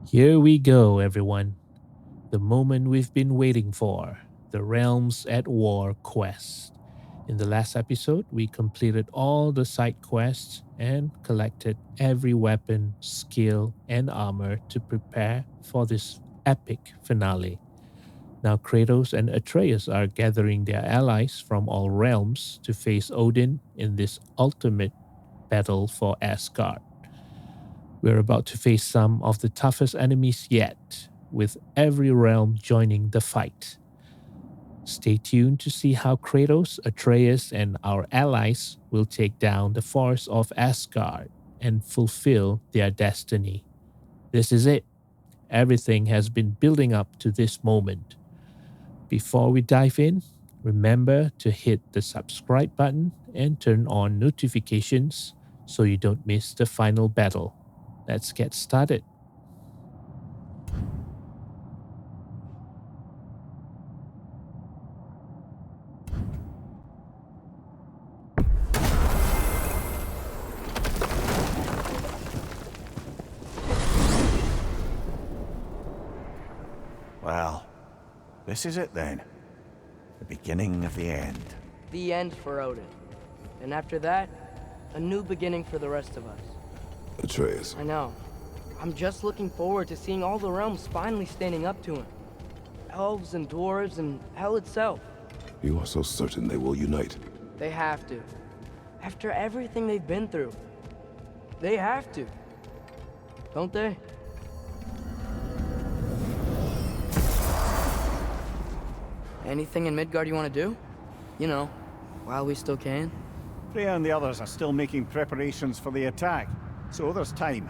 Here we go, everyone. The moment we've been waiting for, the Realms at War quest. In the last episode, we completed all the side quests and collected every weapon, skill, and armor to prepare for this epic finale. Now, Kratos and Atreus are gathering their allies from all realms to face Odin in this ultimate battle for Asgard. We're about to face some of the toughest enemies yet, with every realm joining the fight. Stay tuned to see how Kratos, Atreus, and our allies will take down the force of Asgard and fulfill their destiny. This is it. Everything has been building up to this moment. Before we dive in, remember to hit the subscribe button and turn on notifications so you don't miss the final battle. Let's get started. Well, this is it then. The beginning of the end. The end for Odin. And after that, a new beginning for the rest of us. Atreus. I know. I'm just looking forward to seeing all the realms finally standing up to him. Elves and dwarves and hell itself. You are so certain they will unite. They have to. After everything they've been through. They have to. Don't they? Anything in Midgard you want to do? You know, while we still can. Freya and the others are still making preparations for the attack, so there's time.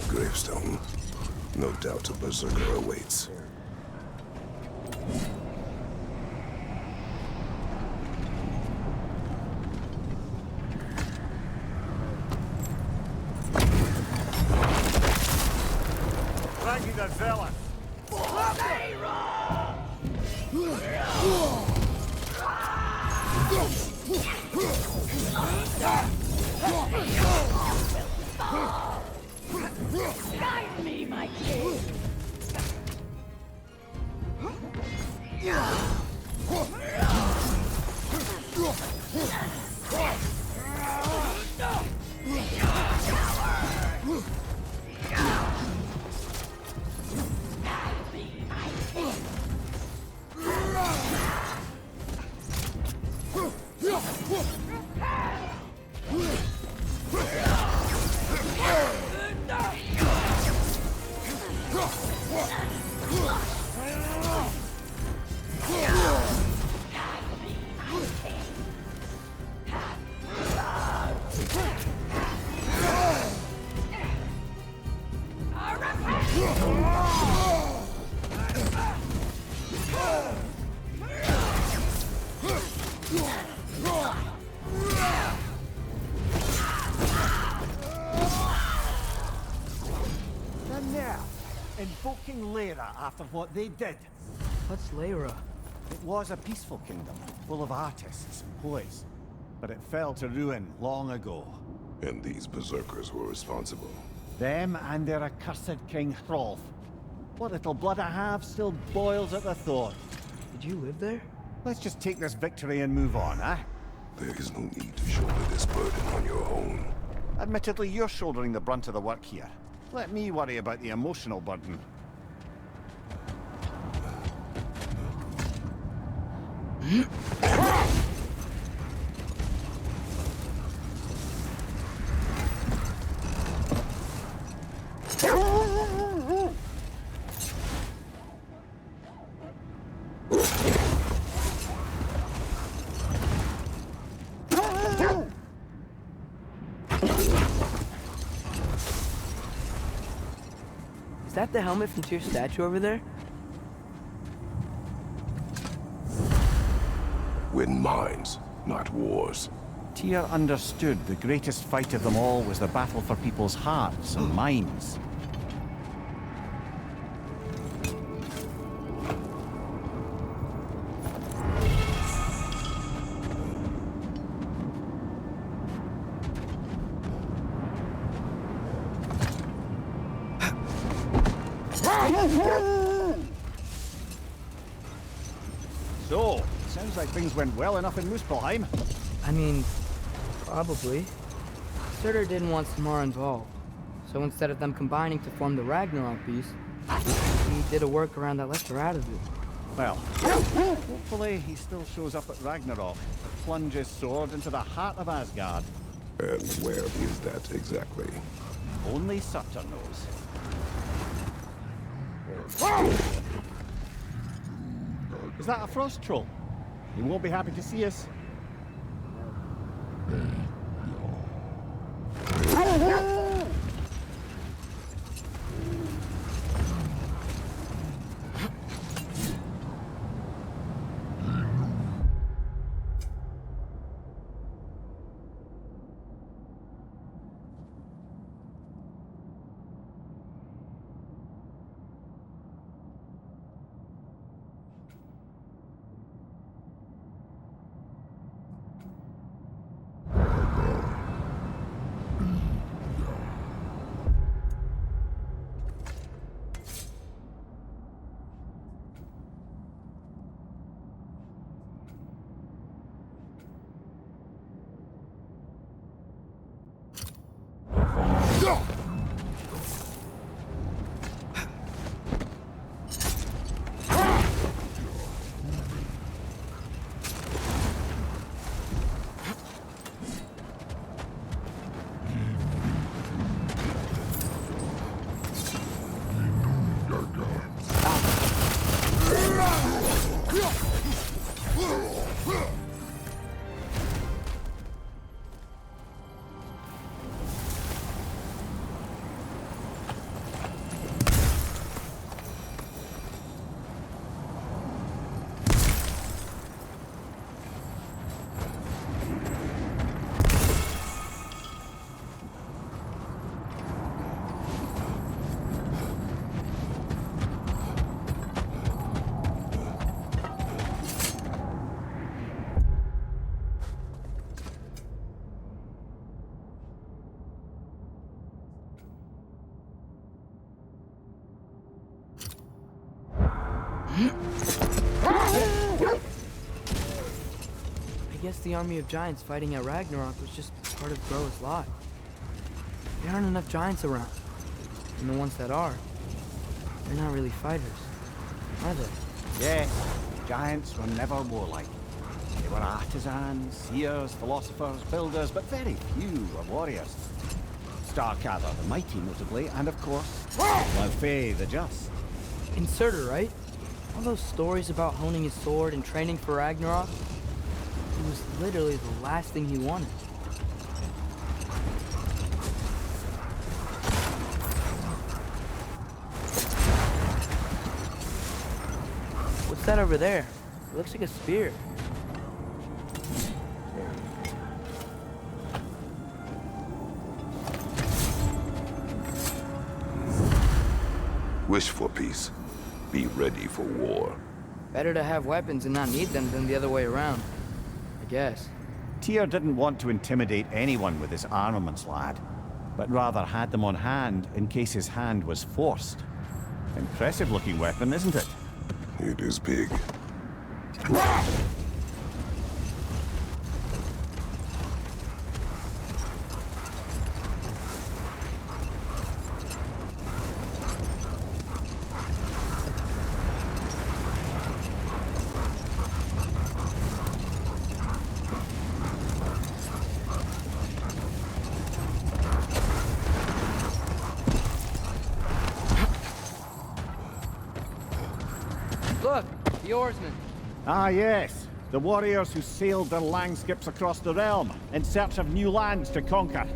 Gravestone. No doubt a berserker awaits. Dragging the zealot! Guide me, my king! And now, invoking Lyra after what they did. What's Lyra? It was a peaceful kingdom, full of artists and poets. But it fell to ruin long ago. And these berserkers were responsible. Them and their accursed King Hrolf. What little blood I have still boils at the thought. Did you live there? Let's just take this victory and move on, eh? There is no need to shoulder this burden on your own. Admittedly, you're shouldering the brunt of the work here. Let me worry about the emotional burden. that the helmet from Tyr's statue over there? Win minds, not wars. Tyr understood the greatest fight of them all was the battle for people's hearts and minds. So, sounds like things went well enough in Muspelheim. I mean, probably. Surtur didn't want Samara involved, so instead of them combining to form the Ragnarok beast, he did a workaround that left her out of it. Well, hopefully he still shows up at Ragnarok to plunge his sword into the heart of Asgard. And where is that exactly? Only Surtur knows. Is that a frost troll? He won't be happy to see us. I guess the army of giants fighting at Ragnarok was just part of Groa's lot. There aren't enough giants around. And the ones that are, they're not really fighters, are they? Yes, giants were never warlike. They were artisans, seers, philosophers, builders, but very few were warriors. Starkadr the mighty, notably, and of course, Laufey the just. In Surtur, right? All those stories about honing his sword and training for Ragnarok, it was literally the last thing he wanted. What's that over there? It looks like a spear. Wish for peace. Be ready for war. Better to have weapons and not need them than the other way around, I guess. Tyr didn't want to intimidate anyone with his armaments, lad, but rather had them on hand in case his hand was forced. Impressive looking weapon, isn't it? It is big. Look, the oarsmen. Ah, yes. The warriors who sailed their langskips across the realm in search of new lands to conquer.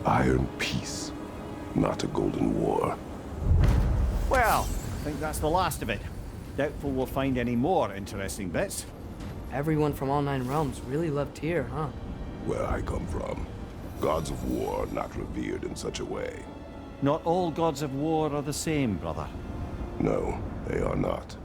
Iron peace, not a golden war. Well, I think that's the last of it. Doubtful we'll find any more interesting bits. Everyone from all 9 realms really loved Tyr, huh? Where I come from, gods of war are not revered in such a way. Not all gods of war are the same, brother. No, they are not.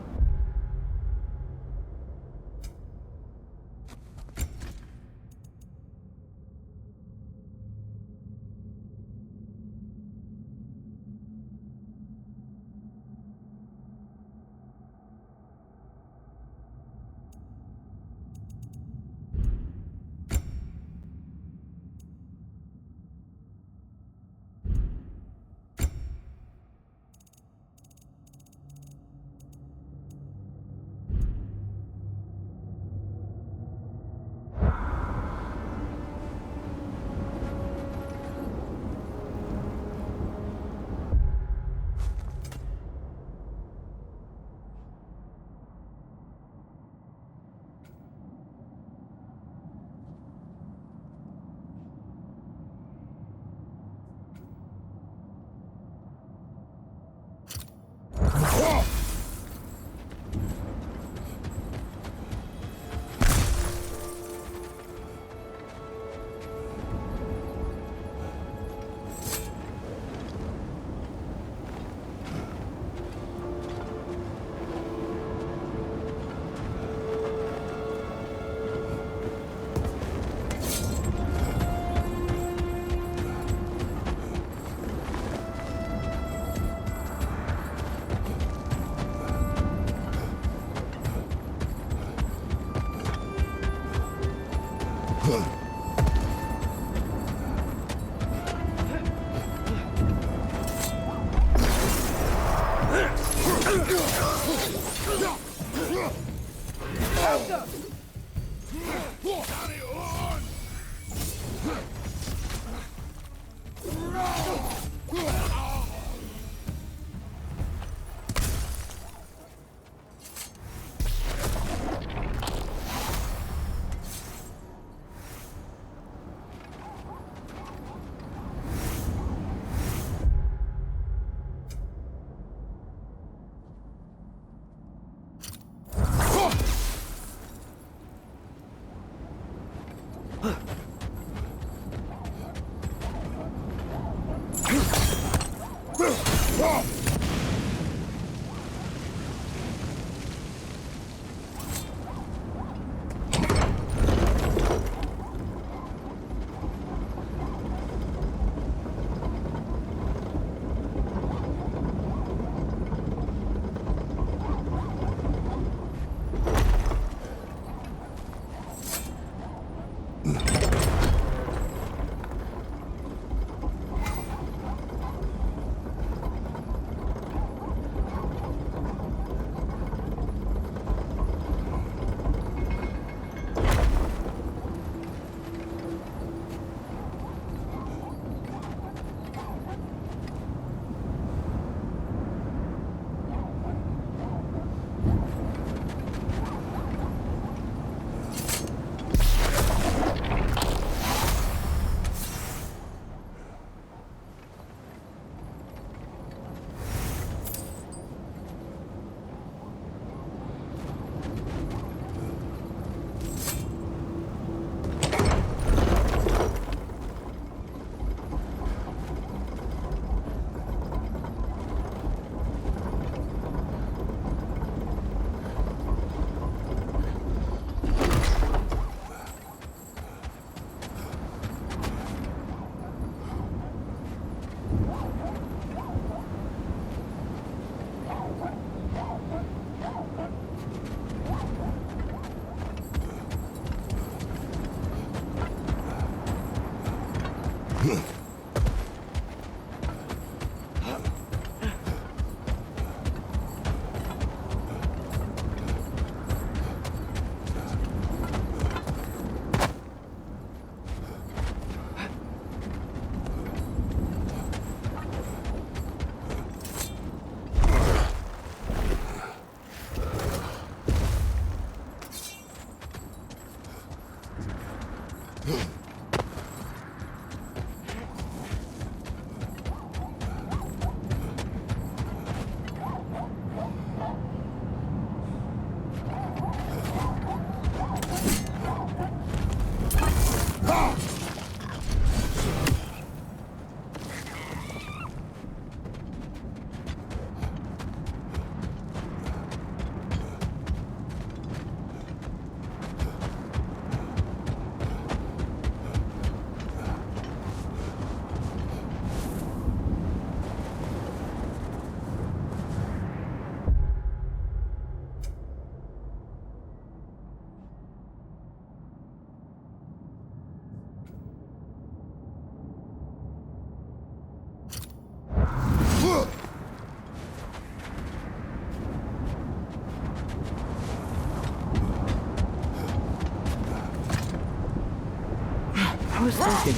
I was thinking,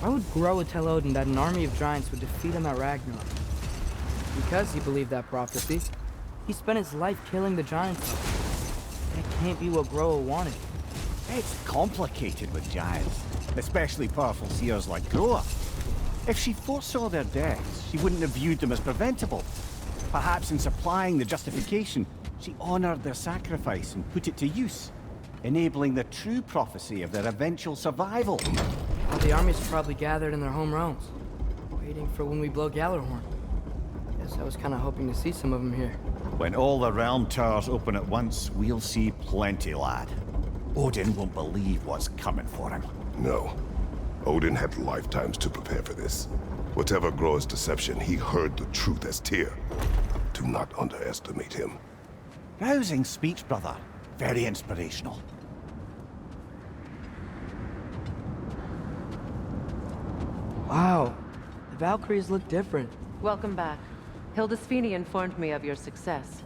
why would Groa tell Odin that an army of giants would defeat him at Ragnarok? Because he believed that prophecy. He spent his life killing the giants. That can't be what Groa wanted. It's complicated with giants, especially powerful seers like Groa. If she foresaw their deaths, she wouldn't have viewed them as preventable. Perhaps in supplying the justification, she honored their sacrifice and put it to use, enabling the true prophecy of their eventual survival. Well, the armies are probably gathered in their home realms, waiting for when we blow Gallarhorn. Guess I was kind of hoping to see some of them here. When all the realm towers open at once, we'll see plenty, lad. Odin won't believe what's coming for him. No. Odin had lifetimes to prepare for this. Whatever Groa's deception, he heard the truth as Tyr. Do not underestimate him. Rousing speech, brother. Very inspirational. Wow, the Valkyries look different. Welcome back. Hildisvini informed me of your success.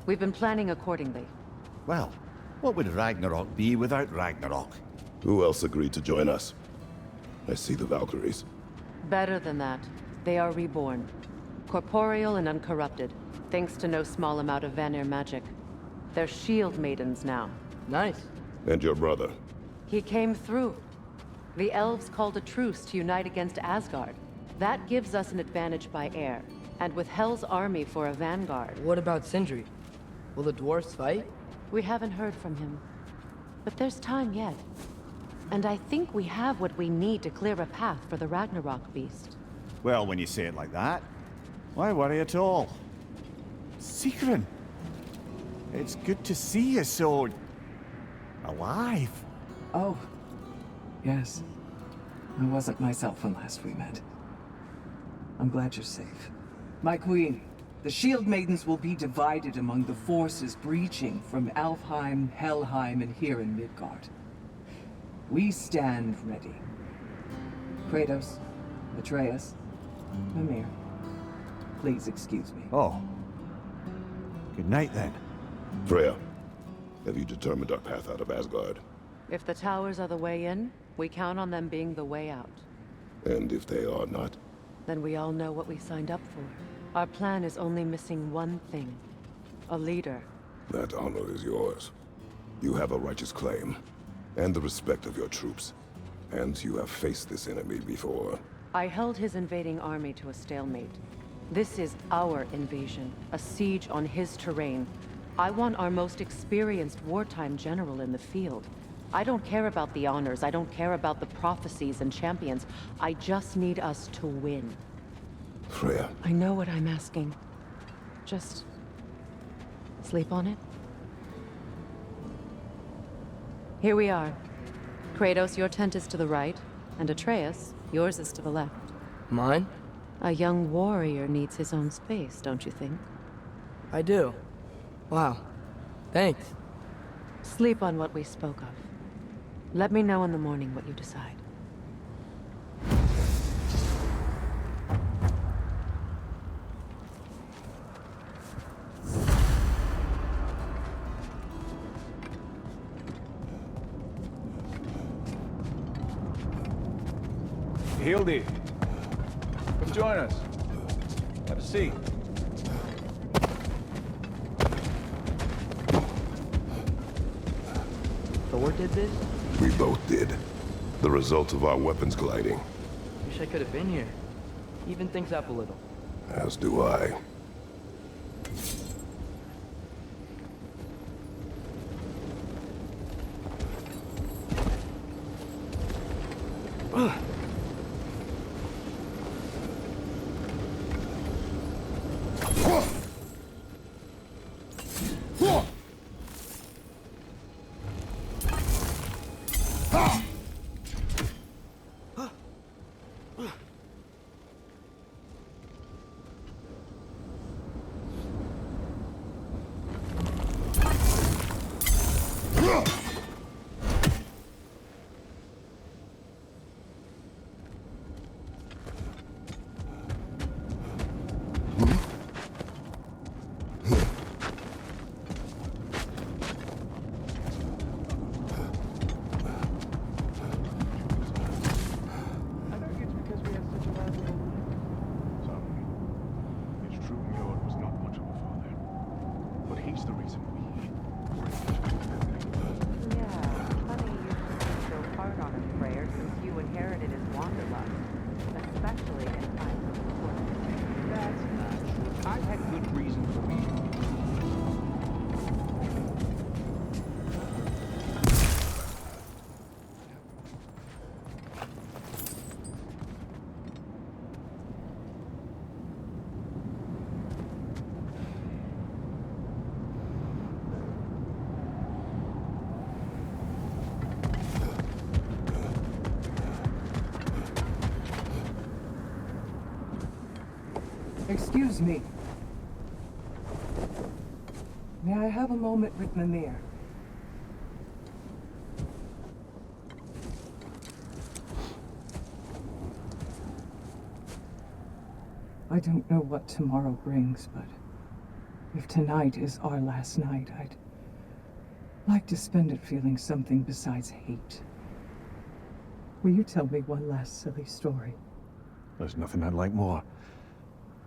We've been planning accordingly. Well, what would Ragnarok be without Ragnarok? Who else agreed to join us? I see the Valkyries. Better than that, they are reborn. Corporeal and uncorrupted, thanks to no small amount of Vanir magic. They're shield maidens now. Nice. And your brother. He came through. The elves called a truce to unite against Asgard. That gives us an advantage by air, and with Hell's army for a vanguard. What about Sindri? Will the dwarves fight? We haven't heard from him. But there's time yet. And I think we have what we need to clear a path for the Ragnarok beast. Well, when you say it like that, why worry at all? Sigrun! It's good to see you so... alive. Oh, yes. I wasn't myself when last we met. I'm glad you're safe. My queen, the Shield Maidens will be divided among the forces breaching from Alfheim, Helheim, and here in Midgard. We stand ready. Kratos, Atreus, Mimir, please excuse me. Oh. Good night, then. Freya, have you determined our path out of Asgard? If the towers are the way in, we count on them being the way out. And if they are not? Then we all know what we signed up for. Our plan is only missing one thing. A leader. That honor is yours. You have a righteous claim, and the respect of your troops. And you have faced this enemy before. I held his invading army to a stalemate. This is our invasion, a siege on his terrain. I want our most experienced wartime general in the field. I don't care about the honors, I don't care about the prophecies and champions. I just need us to win. Freya. I know what I'm asking. Just... sleep on it? Here we are. Kratos, your tent is to the right, and Atreus, yours is to the left. Mine? A young warrior needs his own space, don't you think? I do. Wow. Thanks. Sleep on what we spoke of. Let me know in the morning what you decide. Hildy, come join us. Have a seat. Thor did this? We both did. The result of our weapons gliding. Wish I could have been here. Even things up a little. As do I. Excuse me. May I have a moment with Mimir? I don't know what tomorrow brings, but if tonight is our last night, I'd like to spend it feeling something besides hate. Will you tell me one last silly story? There's nothing I'd like more.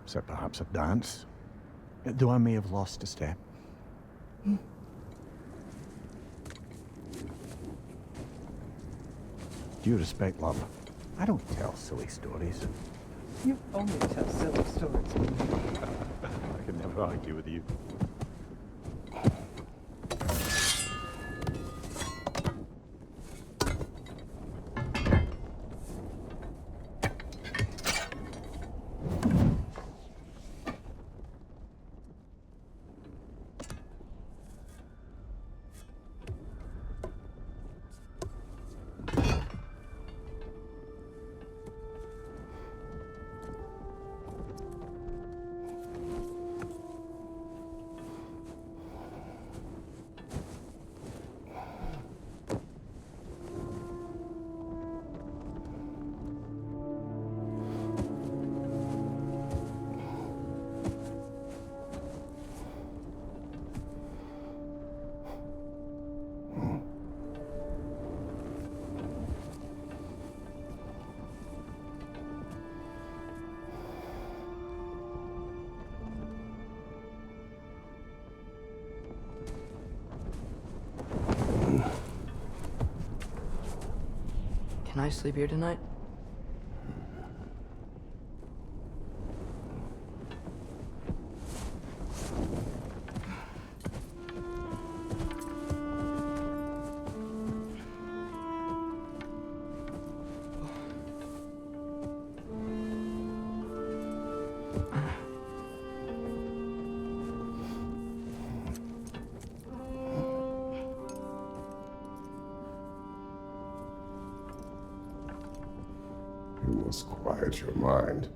Except perhaps a dance. Though I may have lost a step. Due respect, love, I don't tell silly stories. You only tell silly stories. I can never argue with you. Can I sleep here tonight? You must quiet your mind.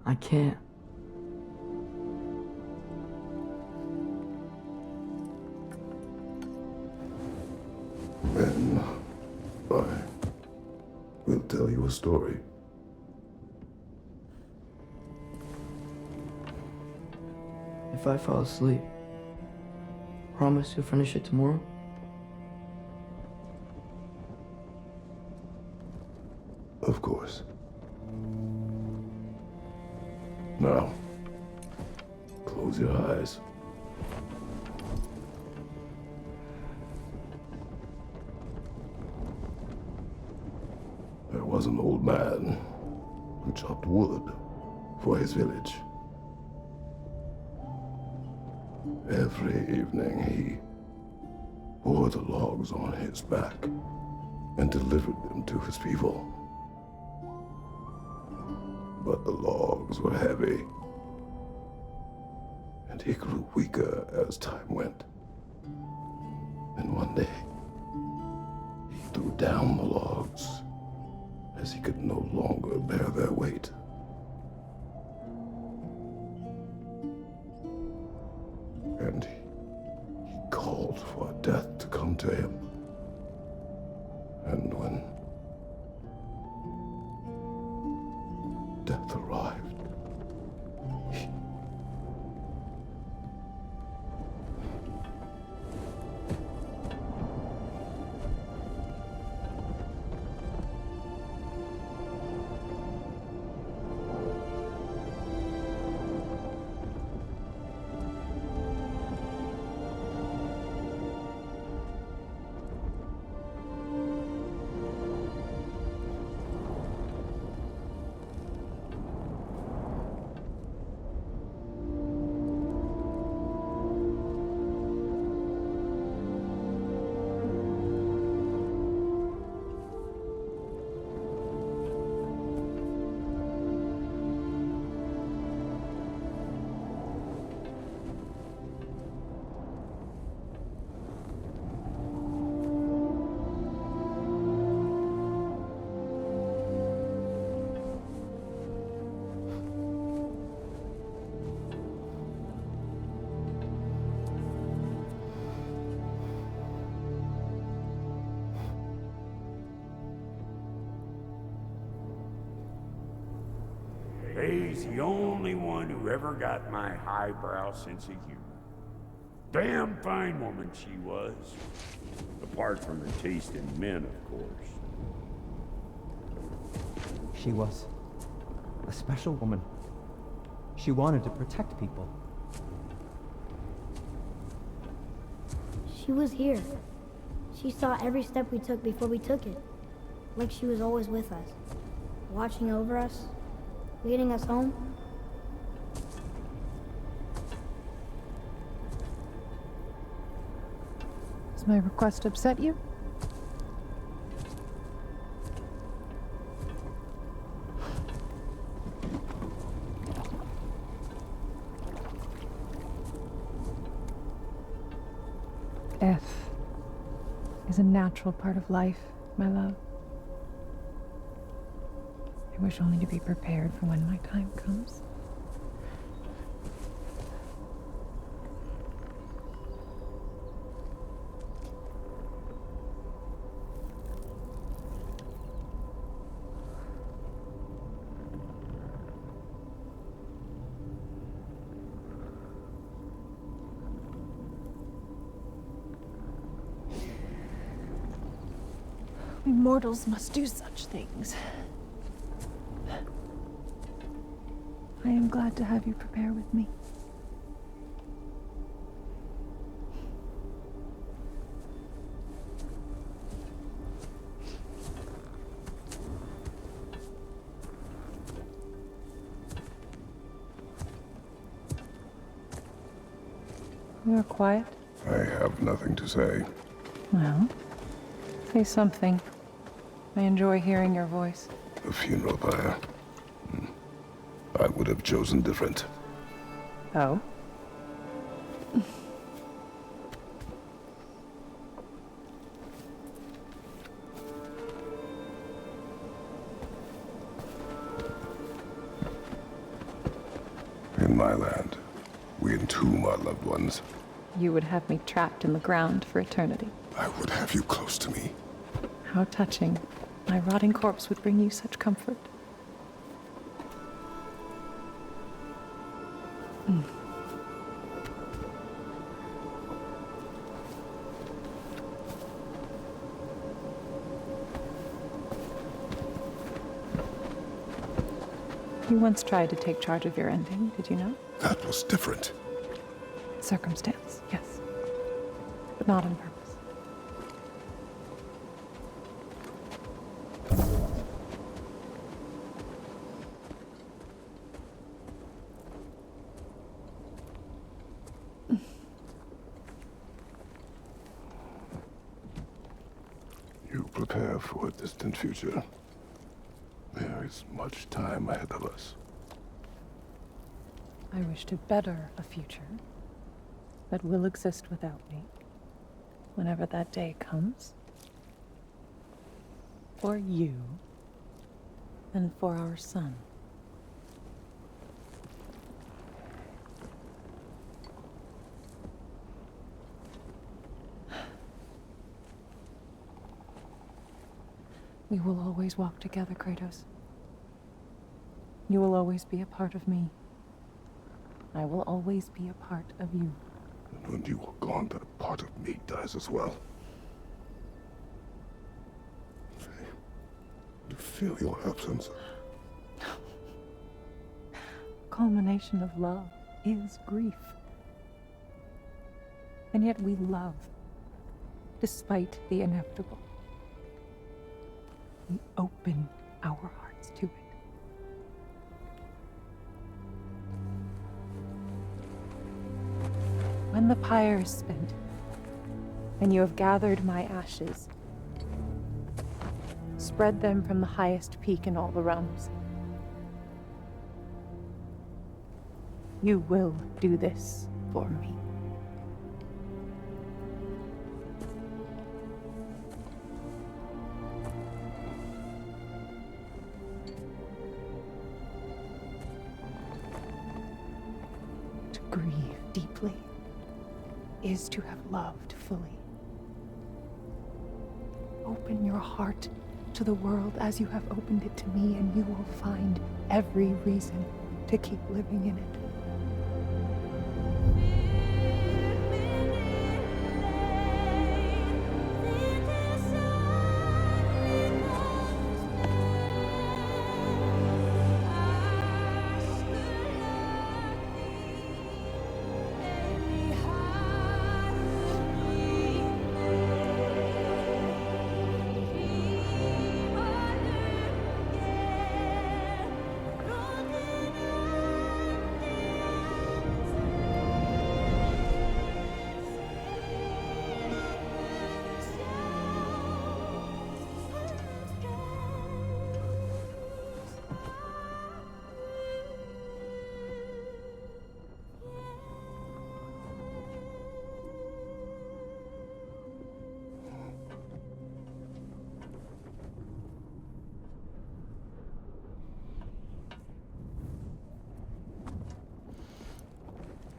I can't. Then I will tell you a story. If I fall asleep, promise you'll finish it tomorrow? Of course. Now, close your eyes. was an old man who chopped wood for his village. Every evening he bore the logs on his back and delivered them to his people. But the logs were heavy, and he grew weaker as time went. And one day, he threw down the logs as he could no longer bear their weight. And he called for death to come to him. And when death arrived, He's the only one who ever got my highbrow sense of humor. Damn fine woman she was. Apart from her taste in men, of course. She was a special woman. She wanted to protect people. She was here. She saw every step we took before we took it. Like she was always with us, watching over us, leading us home. Does my request upset you? Death is a natural part of life, my love. I wish only to be prepared for when my time comes. We mortals must do such things. I am glad to have you prepare with me. You are quiet? I have nothing to say. Well, say something. I enjoy hearing your voice. The funeral pyre. I would have chosen different. Oh? In my land, we entomb our loved ones. You would have me trapped in the ground for eternity. I would have you close to me. How touching. My rotting corpse would bring you such comfort. You once tried to take charge of your ending, did you know? That was different. Circumstance, yes. But not on purpose. You prepare for a distant future. There is much time ahead of us. I wish to better a future that will exist without me, whenever that day comes. For you, and for our son. We will always walk together, Kratos. You will always be a part of me. I will always be a part of you. And when you are gone, that part of me dies as well. To feel your absence. Culmination of love is grief. And yet we love, despite the inevitable. We open our hearts to it. When the pyre is spent, and you have gathered my ashes, spread them from the highest peak in all the realms. You will do this for me. To grieve deeply is to have loved fully. Open your heart to the world as you have opened it to me, and you will find every reason to keep living in it.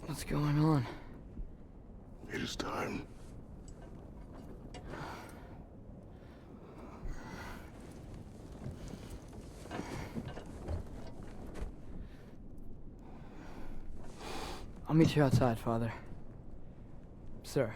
What's going on? It is time. I'll meet you outside, Father. Sir.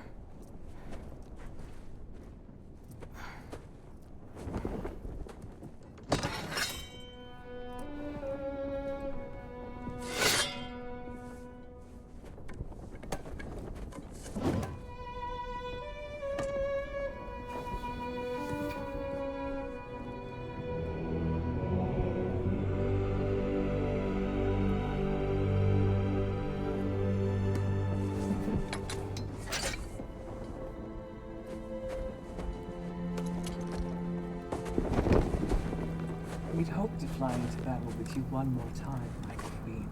We'd hoped to fly into battle with you one more time, my queen.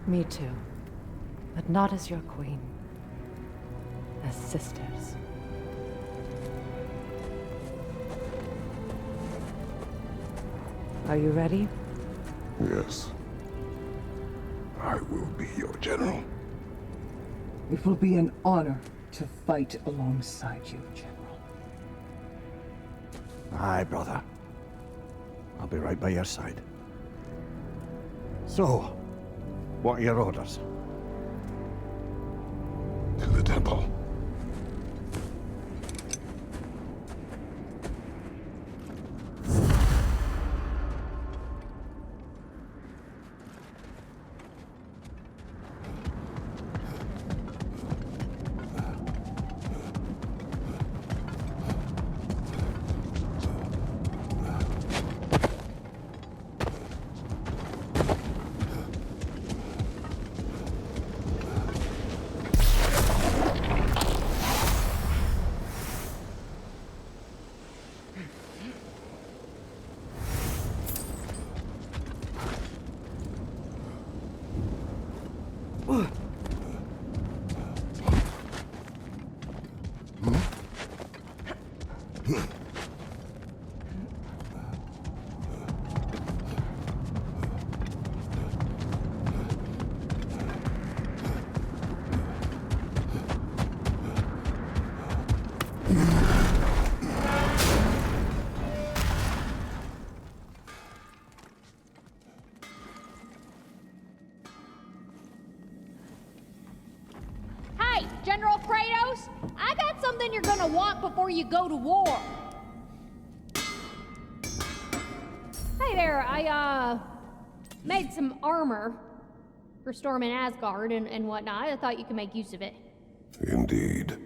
Me too. But not as your queen. As sisters. Are you ready? Yes. I will be your general. It will be an honor to fight alongside you, General. Aye, brother. I'll be right by your side. So, what are your orders? To the temple. Hey, General Kratos! I got something you're gonna want before you go to war. Hey there, I made some armor for storming Asgard and whatnot. I thought you could make use of it. Indeed.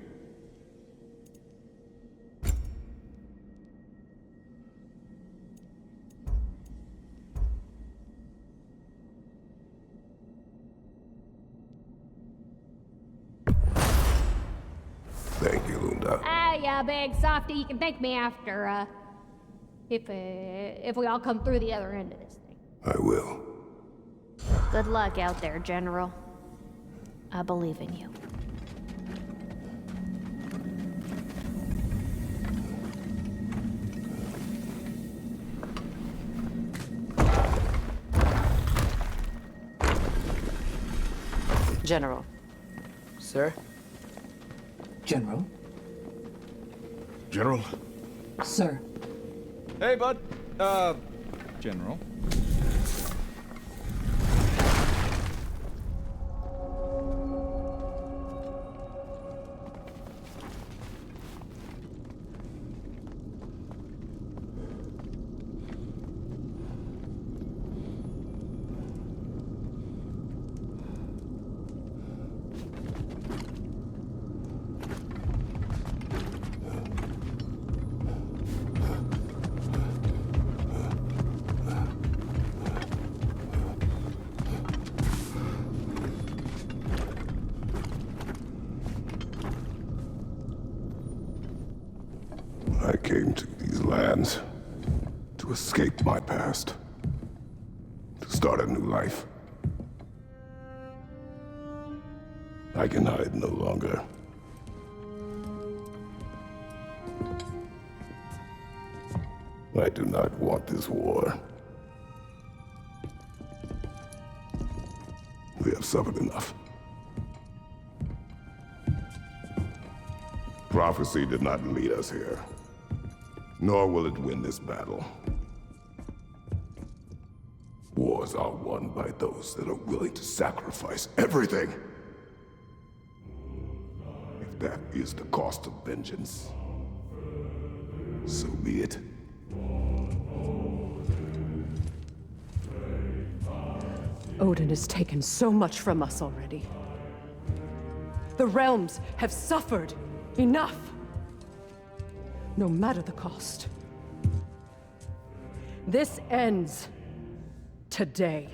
Thank you, Lunda. Yeah, big softy, you can thank me after, if we all come through the other end of this thing. I will. Good luck out there, General. I believe in you. General. Sir? General? General? Sir. Hey, bud. General. I came to these lands to escape my past, to start a new life. I can hide no longer. I do not want this war. We have suffered enough. Prophecy did not lead us here, nor will it win this battle. Wars are won by those that are willing to sacrifice everything. If that is the cost of vengeance, so be it. Odin has taken so much from us already. The realms have suffered enough. No matter the cost. This ends today.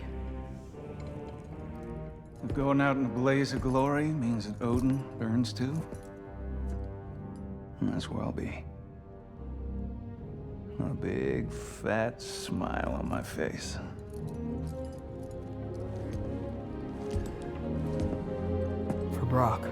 If going out in a blaze of glory means that Odin burns too, that's where I'll be. A big, fat smile on my face. For Brok.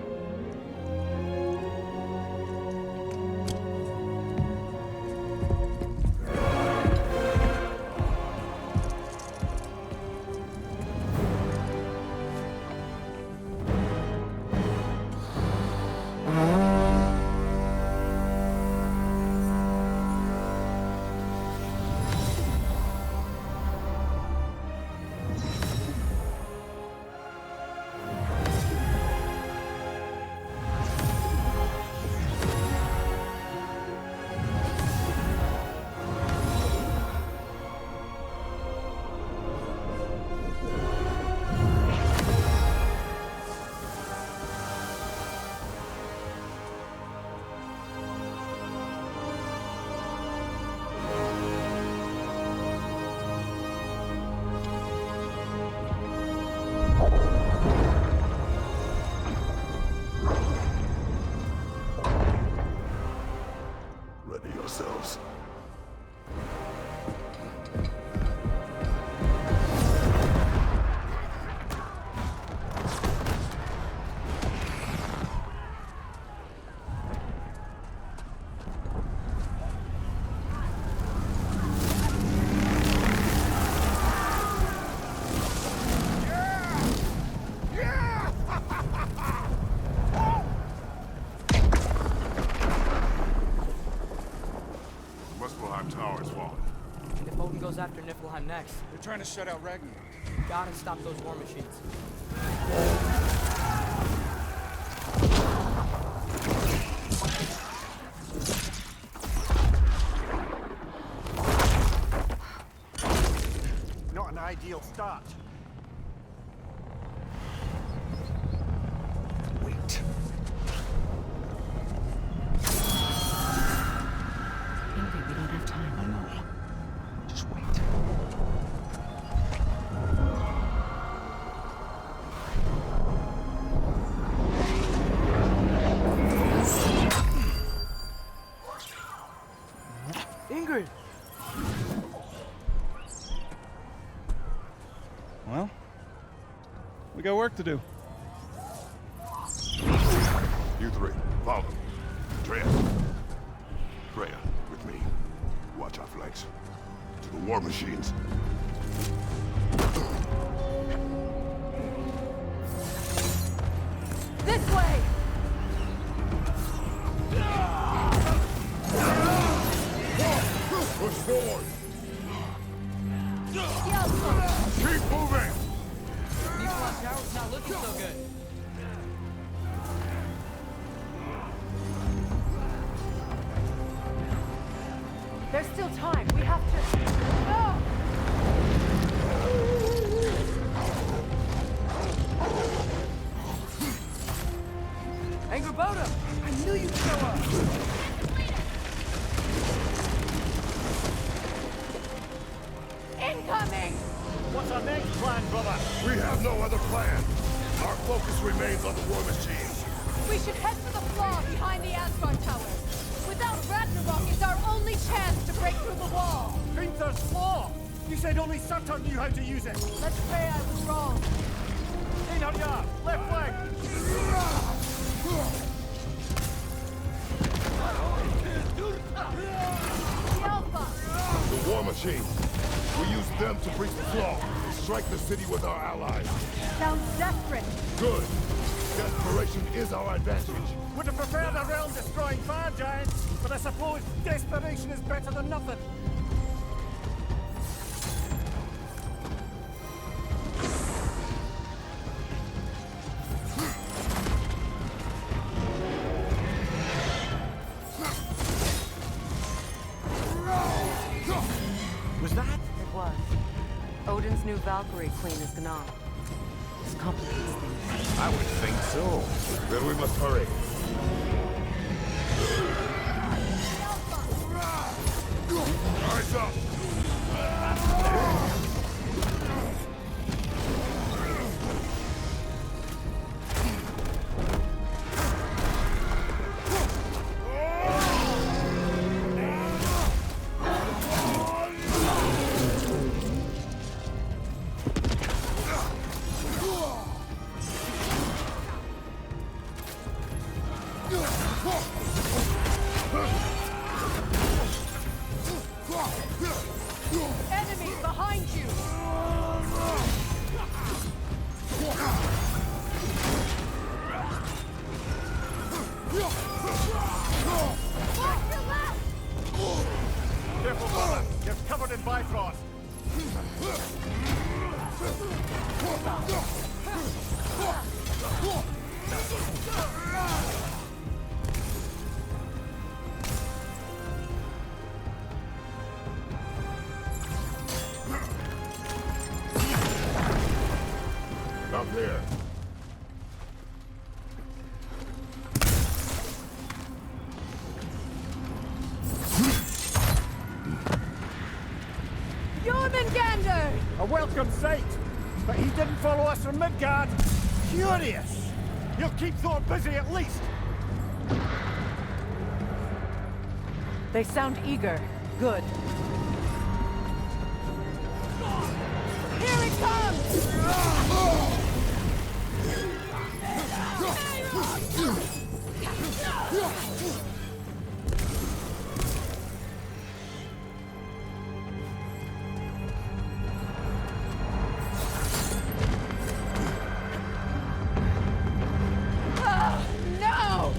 Ready yourselves. Niflheim Tower is falling. And if Odin goes after Niflheim next, They're trying to shut out Ragnarok. we gotta stop those war machines. Not an ideal start. Wait. Ingrid, we don't have time. I know. Just wait. Ingrid! Well, we got work to do. You three, follow. Atreus. Freya, with me. Watch our flanks. To the war machines. This way! Push forward! Yelp! Keep moving! Niflheim Tower's not looking so good. There's still time. We have to... Oh! Angerboda! I knew you'd show up! Incoming! What's our next plan, brother? We have no other plan. Our focus remains on the war machines. We should head for the flaw behind the Asgard tower. Without Ragnarok, it's our only chance to break through the wall. Gunther's flaw! You said only Surtur knew how to use it. Let's pray I was wrong. Einherjar, left flank! The Alpha! The war machines. We use them to breach the flaw. Strike the city with our allies. Sounds desperate. Good. Desperation is our advantage. Would have preferred a realm-destroying fire giant, but I suppose desperation is better than nothing. Was that? It was. Odin's new Valkyrie queen is Gná. This complicates things. I would think so. Then we must hurry. Eyes up! Enemies behind you! Watch your left! Careful, brother. You're covered in Bifrost. Up here. Jormungandr! A welcome sight. But he didn't follow us from Midgard. Curious. He'll keep Thor busy at least. They sound eager. Good. Here it comes! Oh, no!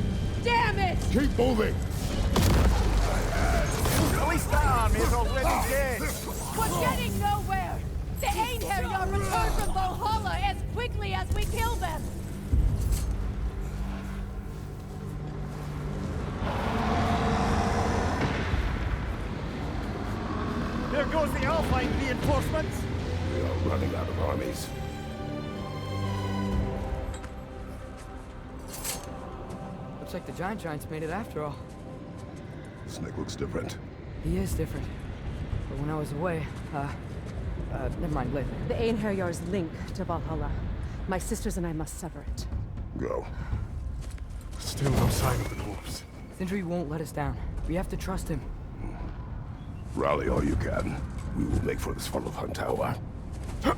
Damn it! Keep moving! At least that Thor's already dead! We're getting nowhere! The Einherjar return from Valhalla as quickly as we kill them! There goes the Alpine reinforcements! We are running out of armies. Looks like the giants made it after all. Snake looks different. He is different. But when I was away, never mind, later. The Einherjar's link to Valhalla. My sisters and I must sever it. Go. Still no sign of the dwarves. Sindri won't let us down. We have to trust him. Rally all you can. We will make for this funnel hunt tower. So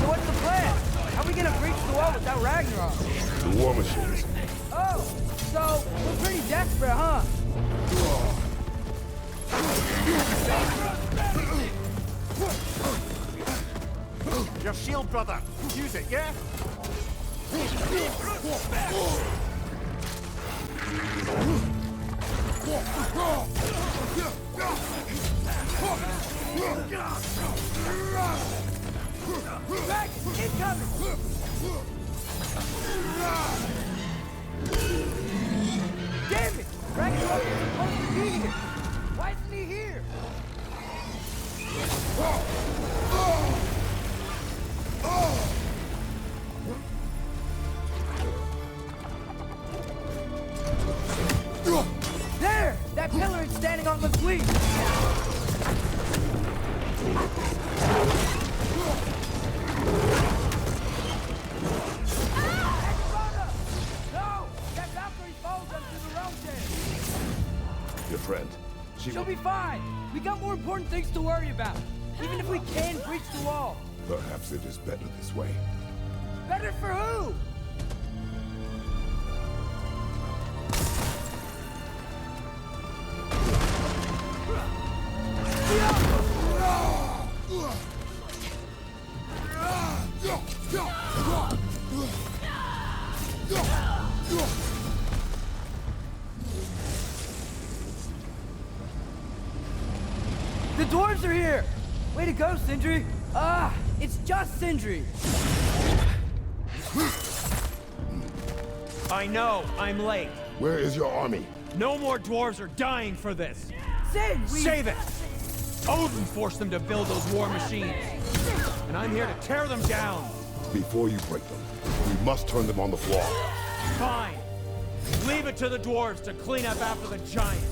what's the plan? How are we gonna breach the wall without Ragnarok? The war machines. Oh, so we're pretty desperate, huh? Your shield, brother! Use it, yeah? Damn it! Ragnarok is supposed to be here! Why isn't he here? There! That pillar is standing on the fleet! No! That Valkyrie falls onto the realm there! Your friend. She'll be fine! We got more important things to worry about! Even if we can breach the wall! Perhaps it is better this way. Better for who? The dwarves are here! Way to go, Sindri! It's just Sindri! I know, I'm late. Where is your army? No more dwarves are dying for this. Save it! Odin forced them to build those war machines. And I'm here to tear them down. Before you break them, we must turn them on the floor. Fine. Leave it to the dwarves to clean up after the giants.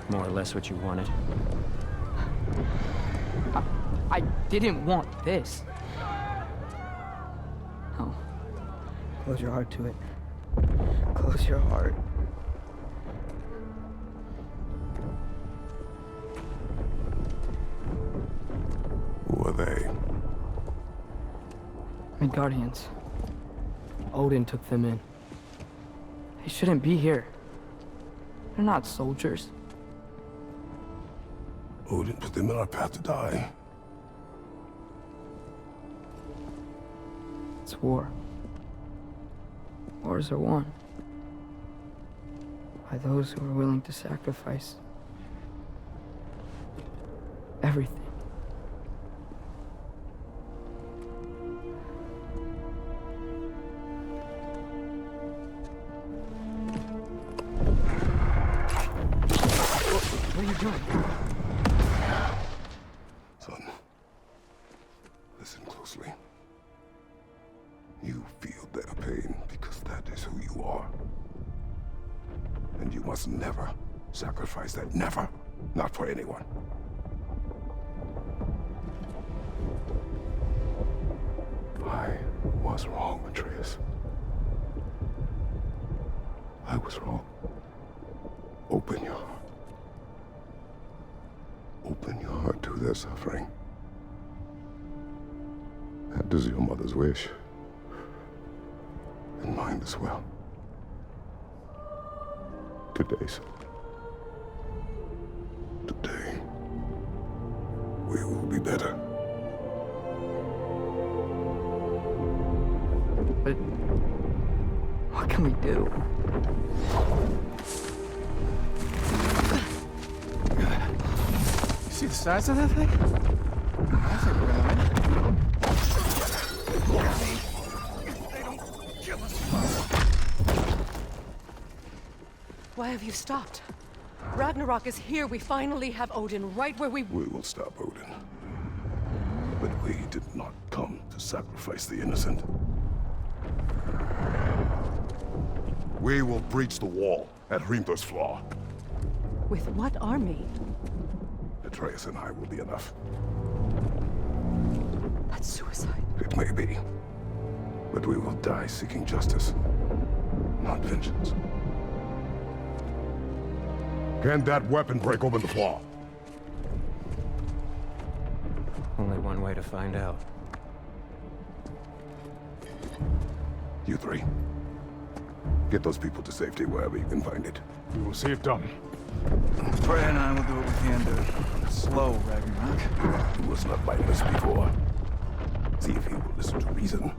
More or less what you wanted. I didn't want this. No. Close your heart to it. Close your heart. Who are they? Midgardians. Odin took them in. They shouldn't be here. They're not soldiers. Odin put them in our path to die. It's war. Wars are won by those who are willing to sacrifice everything. What are you doing? Son, listen closely. You feel their pain because that is who you are. And you must never sacrifice that. Never. Not for anyone. I was wrong, Atreus. I was wrong. Open your heart. Open your heart to their suffering. That is your mother's wish. And mine as well. Today's. Today, we will be better. But what can we do? See the size of that thing? I think we're gonna win. They don't kill us. Why have you stopped? Ragnarok is here. We finally have Odin right where we... We will stop Odin. But we did not come to sacrifice the innocent. We will breach the wall at Hrimthor's Flaw. With what army? Atreus and I will be enough. That's suicide. It may be. But we will die seeking justice, not vengeance. Can that weapon break open the flaw? Only one way to find out. You three. Get those people to safety wherever you can find it. We will see it done. Freya and I will do what we can to slow Ragnarok. He was not mindless before. See if he will listen to reason.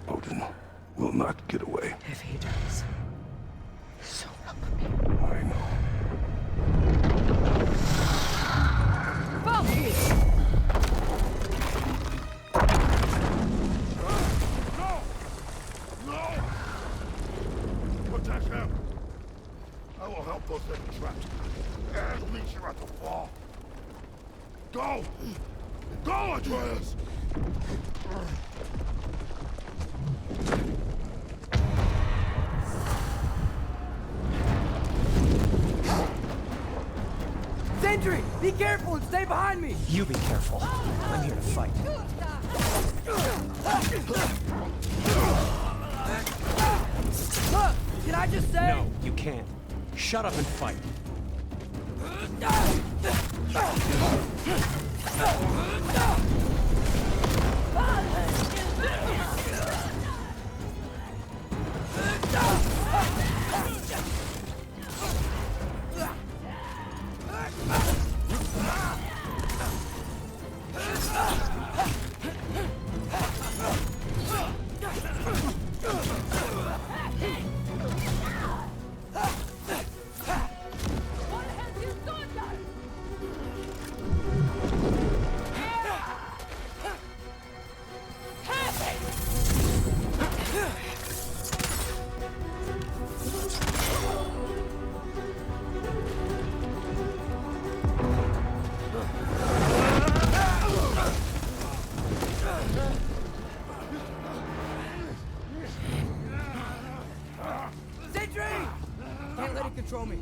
Odin will not get away. If he does, so help me. I know. Protect him. I will help those that are trapped. And meet you at the fall. Go! Go, Atreus! Sentry! Be careful and stay behind me! You be careful. I'm here to fight. Look! Can I just say? No, you can't. Shut up and fight. Control me.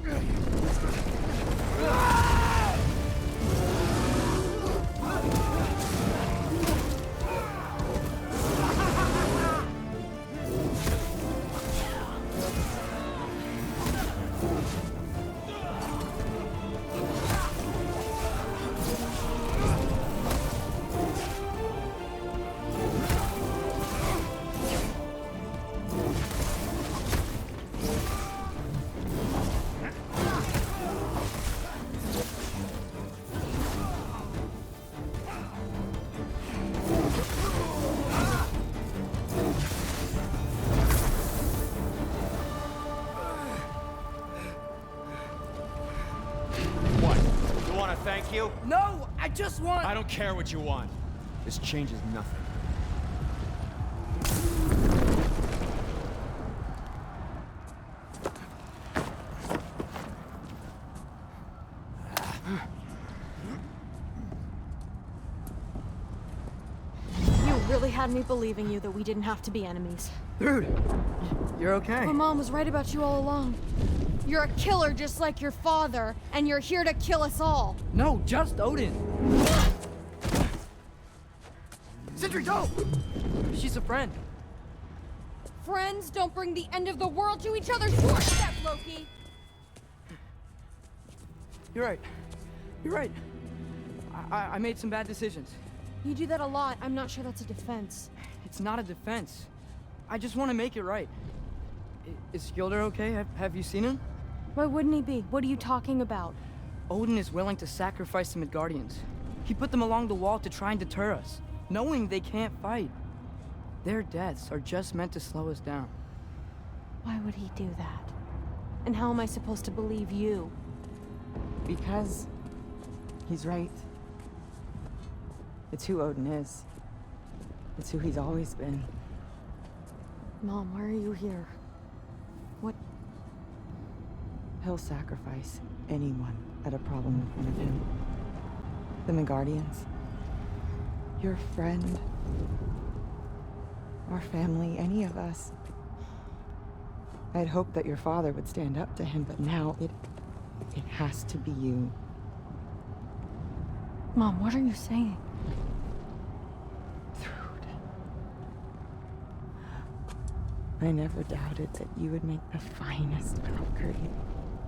Thank you? No, I just want... I don't care what you want. This changes nothing. really had me believing you that we didn't have to be enemies. Dude, you're okay. My mom was right about you all along. You're a killer just like your father, and you're here to kill us all. No, just Odin. Sindri, go! She's a friend. Friends don't bring the end of the world to each other's doorstep, Loki! You're right. You're right. I made some bad decisions. You do that a lot. I'm not sure that's a defense. It's not a defense. I just want to make it right. Is Skilder okay? Have you seen him? Why wouldn't he be? What are you talking about? Odin is willing to sacrifice the Midgardians. He put them along the wall to try and deter us, knowing they can't fight. Their deaths are just meant to slow us down. Why would he do that? And how am I supposed to believe you? Because he's right. It's who Odin is. It's who he's always been. Mom, why are you here? What? He'll sacrifice anyone at a problem in front of him. The Midgardians. Your friend. Our family, any of us. I'd hoped that your father would stand up to him, but now it has to be you. Mom, what are you saying? I never doubted that you would make the finest Valkyrie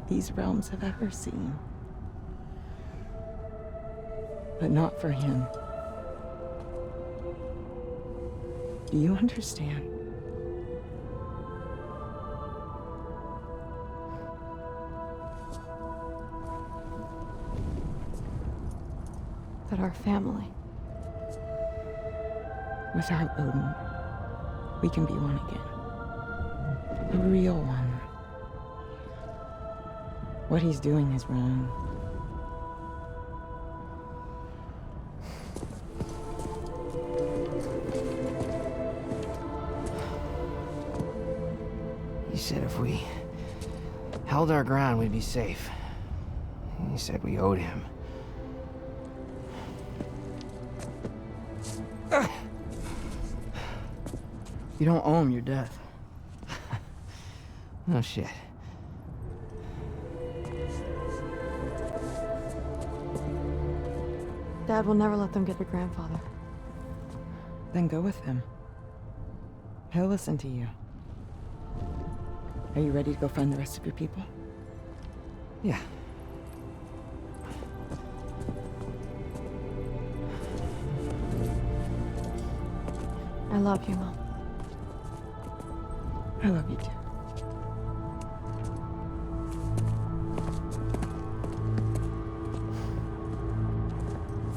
these realms have ever seen. But not for him. Do you understand? That our family. Without Odin, we can be one again. A real one. What he's doing is wrong. He said if we held our ground, we'd be safe. He said we owed him. You don't owe him your death. No shit. Dad will never let them get your grandfather. Then go with him. He'll listen to you. Are you ready to go find the rest of your people? Yeah. I love you, Mom. I love you too.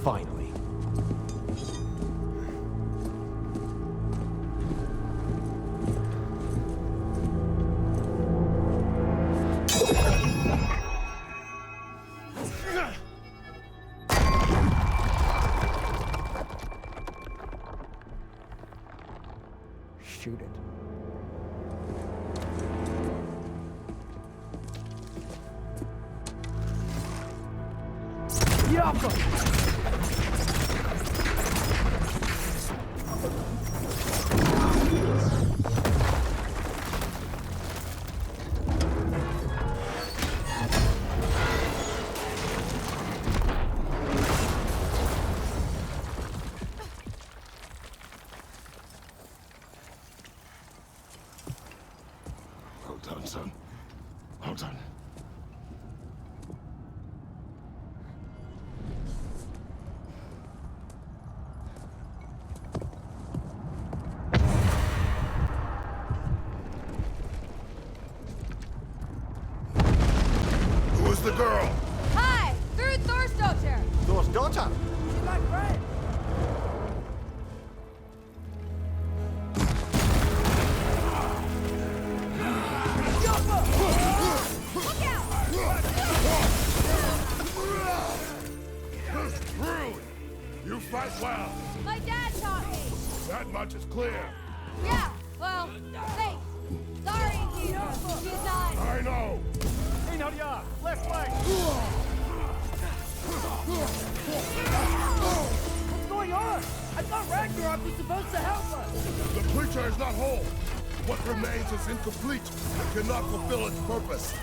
Finally. Shoot it. Well done, son. Well done. Who was the girl? Hi! Through Thor's daughter! Thor's daughter? She's my friend! Rude! You fight well. My dad taught me! That much is clear. Yeah, well, thanks. Sorry, he's not... I know. Hey, Nadia! Left leg! What's going on? I thought Ragnarok Brok was supposed to help us! The creature is not whole. What remains is incomplete and cannot fulfill its purpose.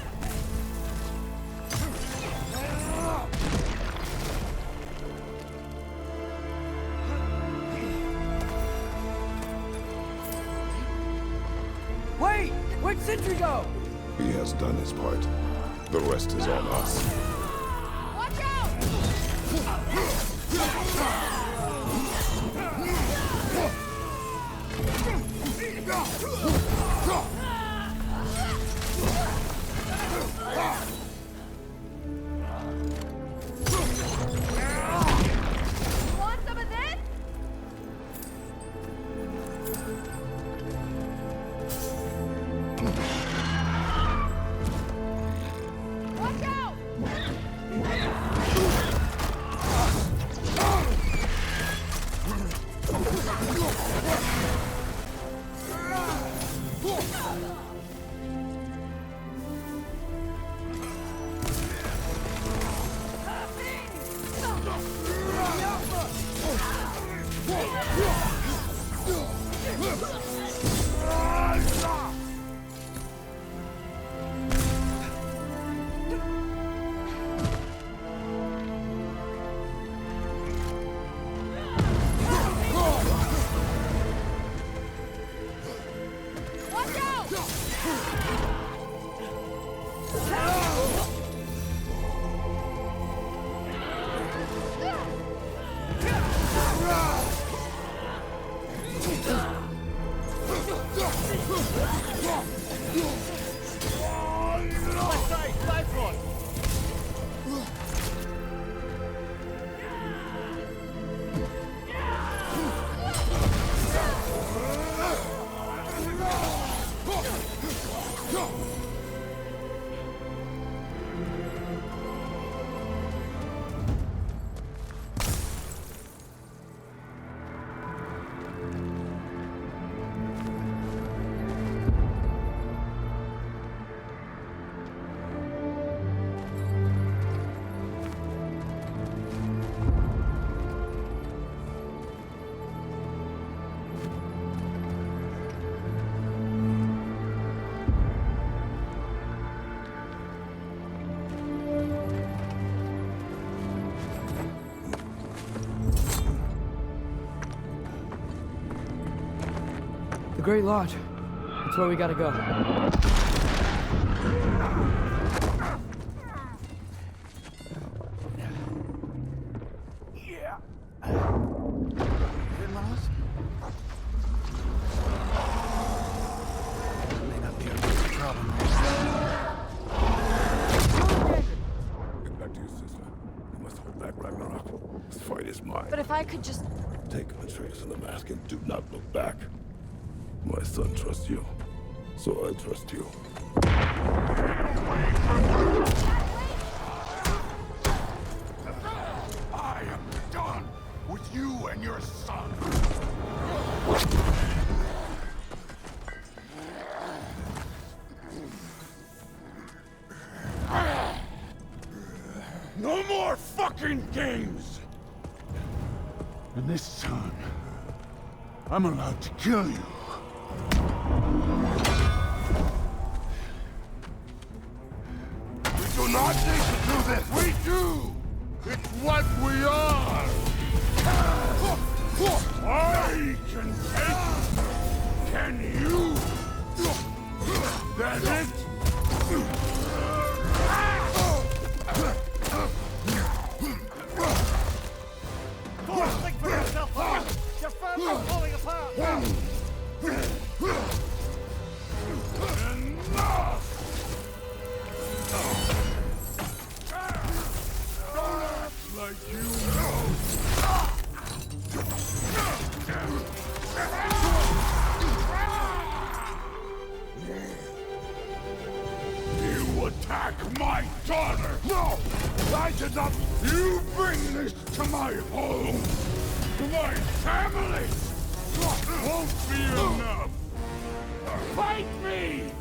Wait! Where'd Sentry go? He has done his part. The rest is on us. Watch out! Want some of this? Watch out! Watch out! Left side, side floor. The Great Lodge. That's where we gotta go. Yeah. May not be a big problem. Get back to your sister. You must hold back Ragnarok. This fight is mine. But if I could just... Take Atreus in the mask and do not look back. My son trusts you, so I trust you. I am done with you and your son. No more fucking games! And this time, I'm allowed to kill you. We do not need to do this. We do. It's what we are. I can take. Can you? That's it? Thor, think for yourself, huh? Your family's falling apart! Enough! Don't act like you know. You attack my daughter! No! I did not... You bring this to my home! To my family! Won't be enough! Fight me!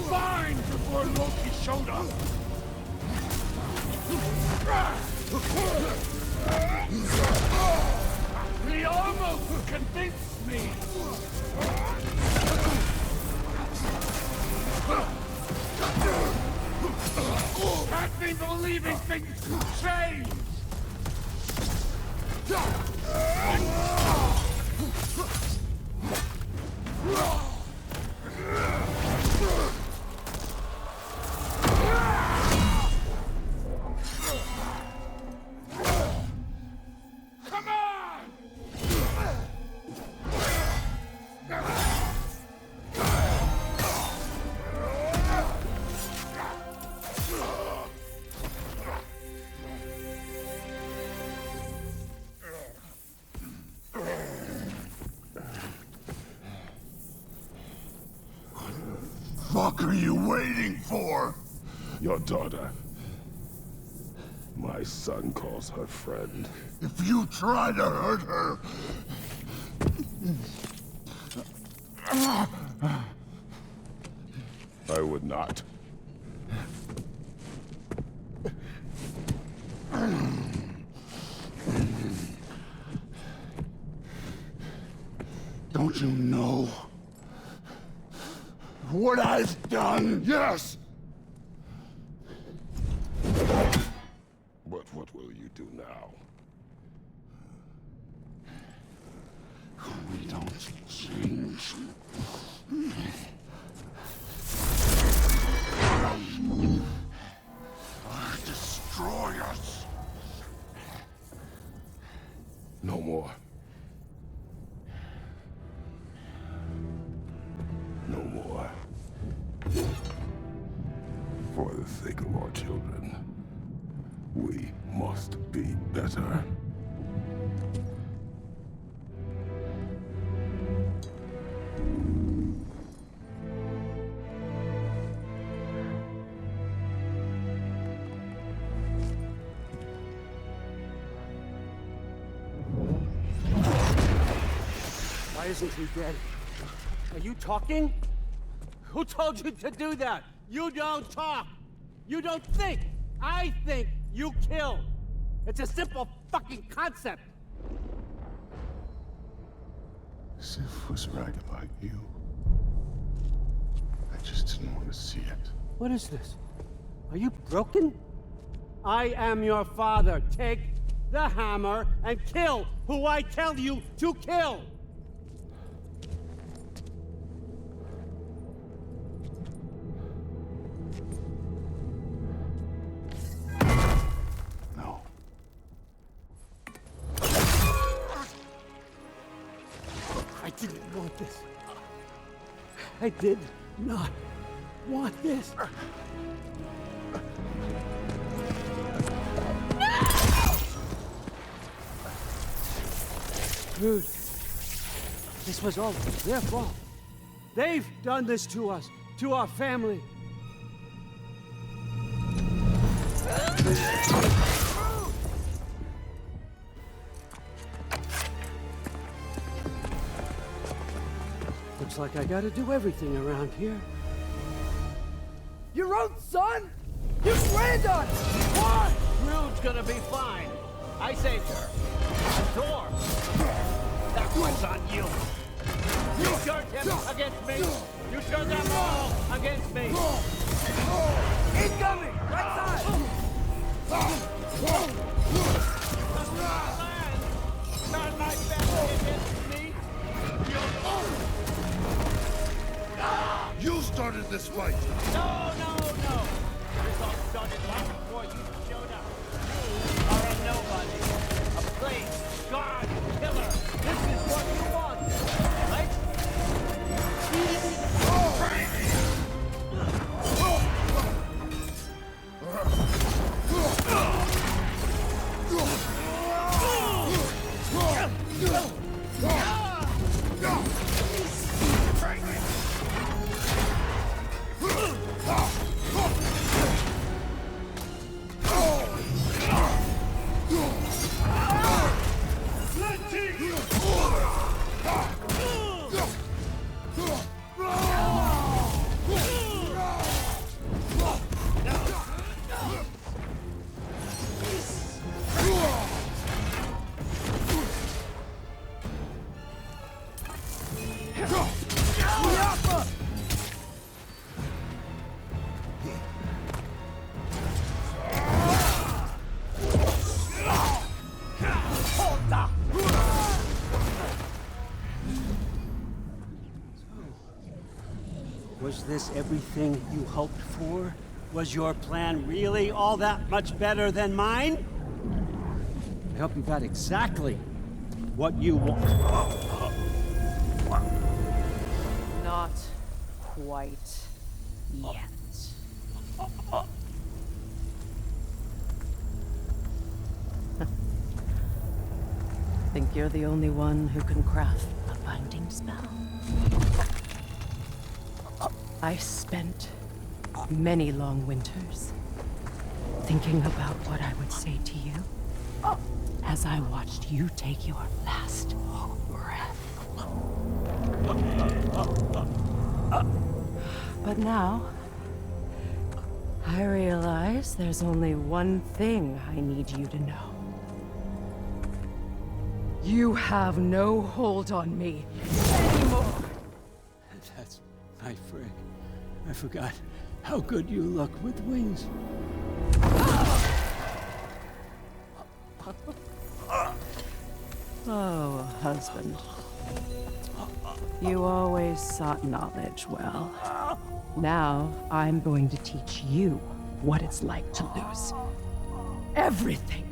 fine before Loki showed up. He almost convinced me. Had me believing things could change. Come on! What are you waiting for? Your daughter. My son calls her friend. If you try to hurt her... I would not. Don't you know what I've done? Yes! But what will you do now? We don't change. Destroy us. No more. No more. For the sake of our children, we must be better. Why isn't he dead? Are you talking? Who told you to do that? You don't talk! You don't think! I think! You kill! It's a simple fucking concept! Sif was right about you. I just didn't want to see it. What is this? Are you broken? I am your father. Take the hammer and kill who I tell you to kill! I didn't want this. I did not want this. Dude, this was all their fault. They've done this to us, to our family. Looks like I gotta do everything around here. Your own son? You planned on it! What? Rude's gonna be fine. I saved her. And Thor. That one's on you. You turned him against me. You turned them all against me. Incoming! Right side! Turn my family against me. You started this fight! No! This all started long before you showed up. You are a nobody. A plague, god, killer. This is what you want, right? Was this everything you hoped for? Was your plan really all that much better than mine? I hope you got exactly what you want. Not quite yet. Think you're the only one who can craft a binding spell? I spent many long winters thinking about what I would say to you as I watched you take your last breath. But now, I realize there's only one thing I need you to know. You have no hold on me anymore. That's my friend. I forgot how good you look with wings. Oh, husband. You always sought knowledge well. Now, I'm going to teach you what it's like to lose everything.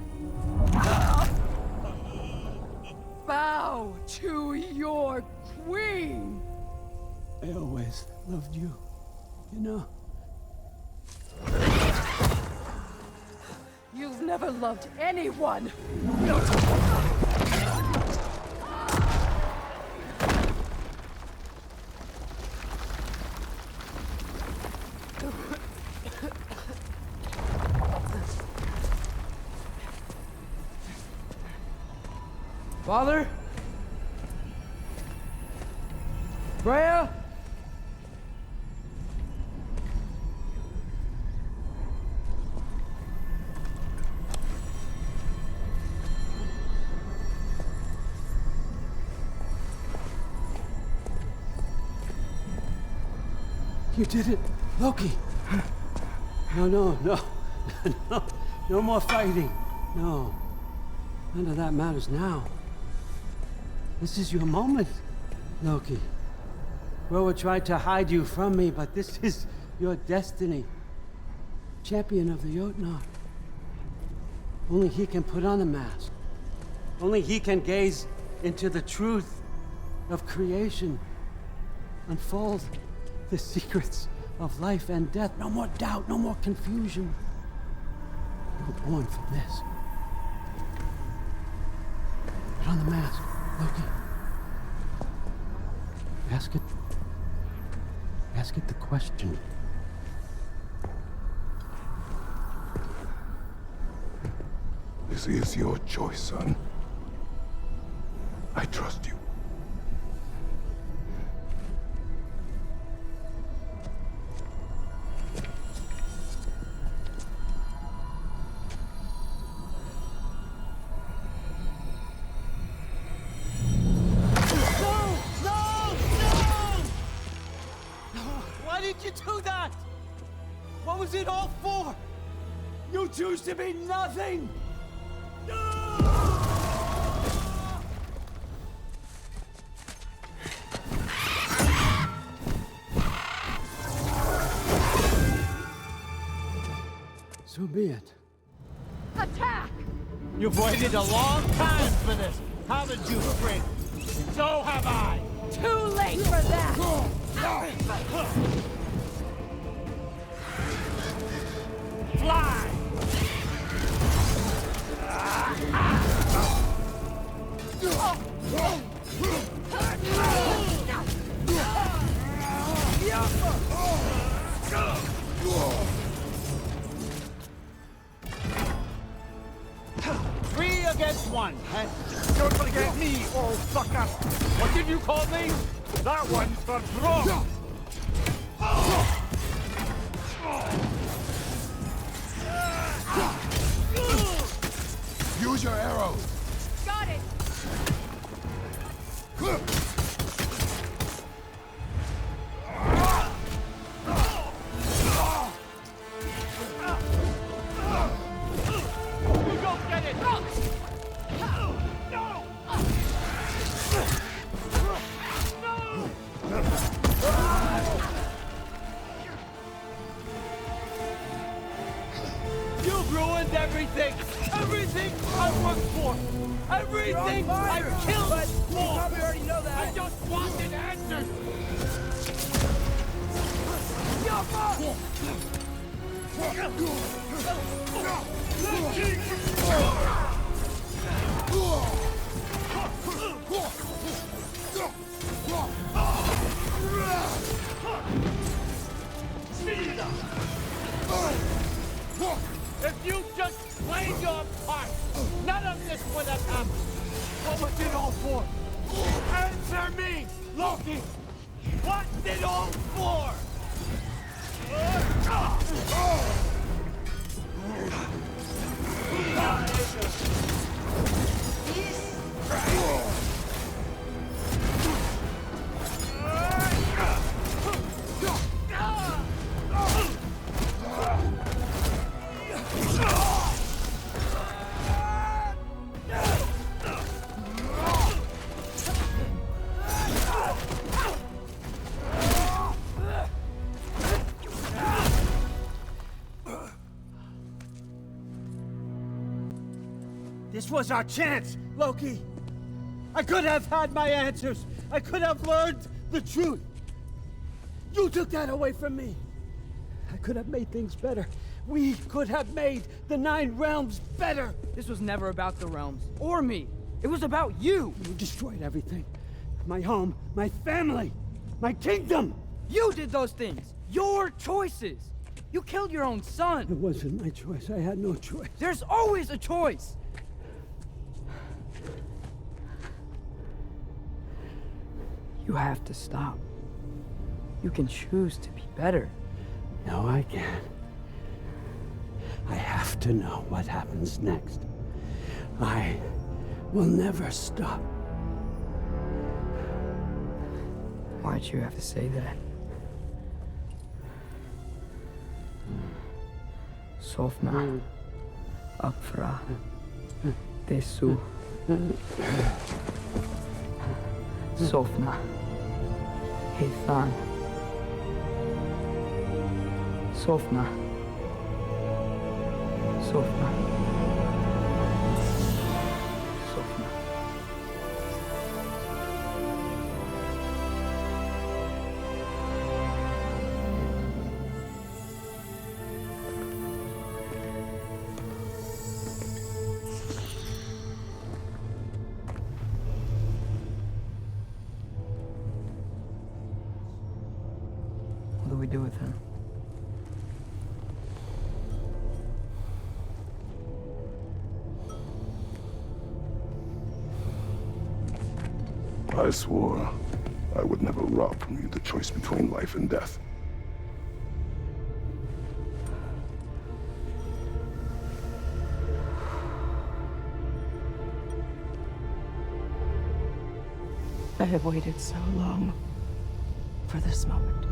Bow to your queen! I always loved you, you know. You've never loved anyone! Father? Freya? You did it, Loki. No. No more fighting. No. None of that matters now. This is your moment, Loki. Groa tried to hide you from me, but this is your destiny. Champion of the Jotnar. Only he can put on the mask. Only he can gaze into the truth of creation. Unfold the secrets of life and death. No more doubt, no more confusion. You were born for this. Put on the mask, Loki. Ask it the question. This is your choice, son. I trust you. Why did you do that? What was it all for? You choose to be nothing! So be it. Attack! You've waited a long time for this, haven't you, friend? So have I! Too late for that! Fly! Three against one, huh? Don't forget me, old fucker! What did you call me? That one's for Brok! Use your arrows! Got it! think I've killed but Thor? you probably already know that. I just wanted answers! If you just played your part, none of this would have happened. What was it all for? Answer me, Loki! What's it all for? This was our chance, Loki! I could have had my answers! I could have learned the truth! You took that away from me! I could have made things better. We could have made the 9 realms better! This was never about the realms, or me. It was about you! You destroyed everything. My home, my family, my kingdom! You did those things! Your choices! You killed your own son! It wasn't my choice. I had no choice. There's always a choice! You have to stop. You can choose to be better. No, I can't. I have to know what happens next. I will never stop. Why'd you have to say that? Sofna. Apfra. Desu. Sofna. Hithan. Sofna. Sofna. Sofna. What do we do with him? I swore I would never rob from you the choice between life and death. I have waited so long for this moment.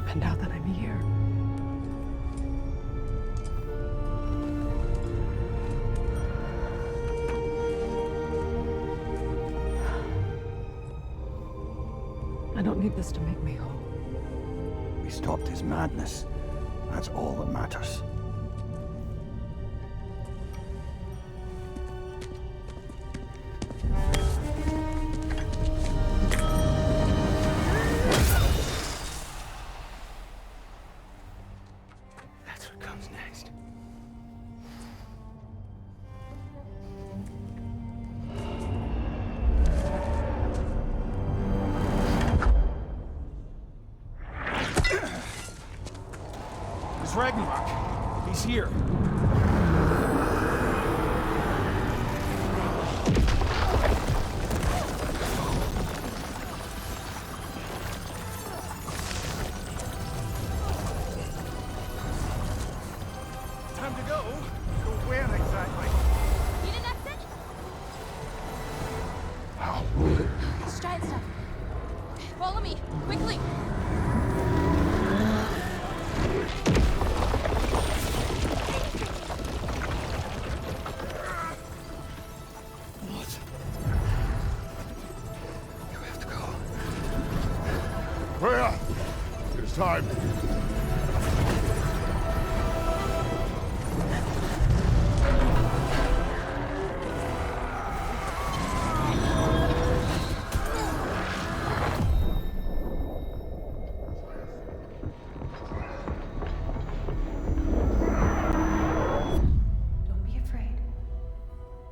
And now that I'm here, I don't need this to make me whole. We stopped his madness. That's all that matters. That's what comes next. It's Ragnarok. He's here. Time to go. Go where exactly? Need an exit? How? It's giant stuff. Follow me, quickly. Freya! It's time.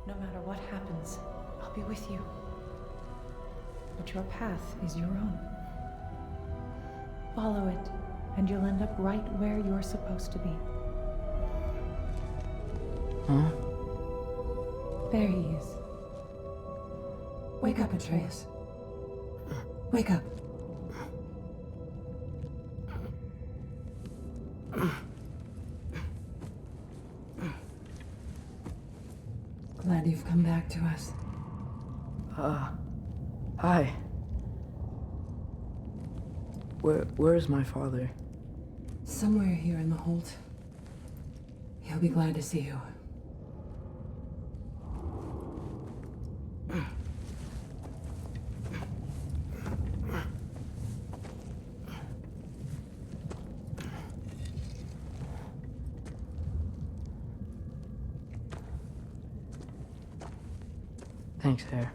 No matter what happens, I'll be with you. But your path is your own. Follow it, and you'll end up right where you're supposed to be. Huh? There he is. Wake up, Atreus. Wake up. Glad you've come back to us. Hi. Where's my father? Somewhere here in the hold. He'll be glad to see you. Thanks, Hare.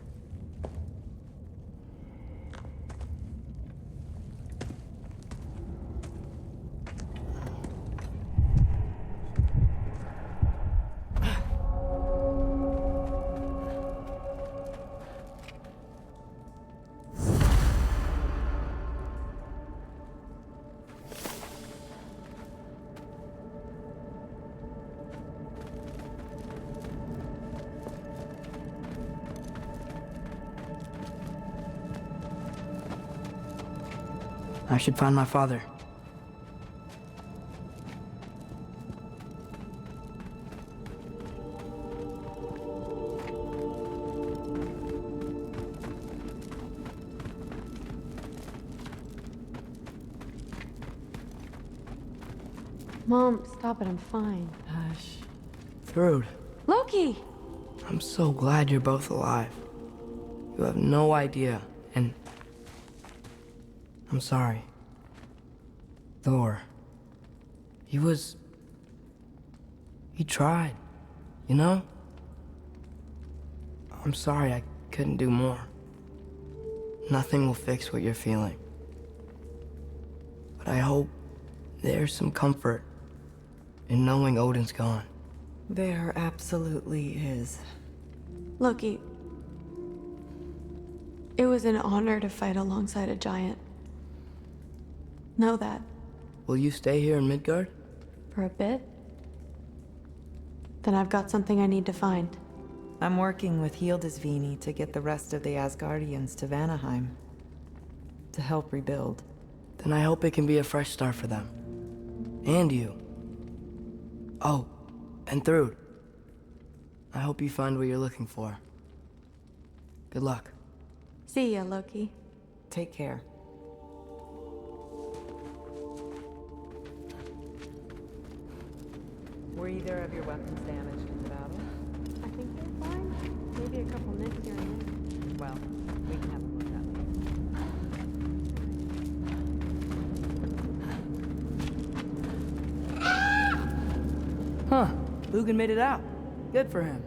I should find my father. Mom, stop it, I'm fine. Hush. Thrud, Loki! I'm so glad you're both alive. You have no idea, and I'm sorry. Thor. He tried, you know? I'm sorry I couldn't do more. Nothing will fix what you're feeling. But I hope there's some comfort in knowing Odin's gone. There absolutely is. Loki, it was an honor to fight alongside a giant. Know that. Will you stay here in Midgard? For a bit? Then I've got something I need to find. I'm working with Hildisvíni to get the rest of the Asgardians to Vanaheim. To help rebuild. Then I hope it can be a fresh start for them. And you. Oh, and Thrud. I hope you find what you're looking for. Good luck. See ya, Loki. Take care. Were either of your weapons damaged in the battle? I think they're fine. Maybe a couple nicks here and there. Well, we can have a look at them. Huh. Lugan made it out. Good for him.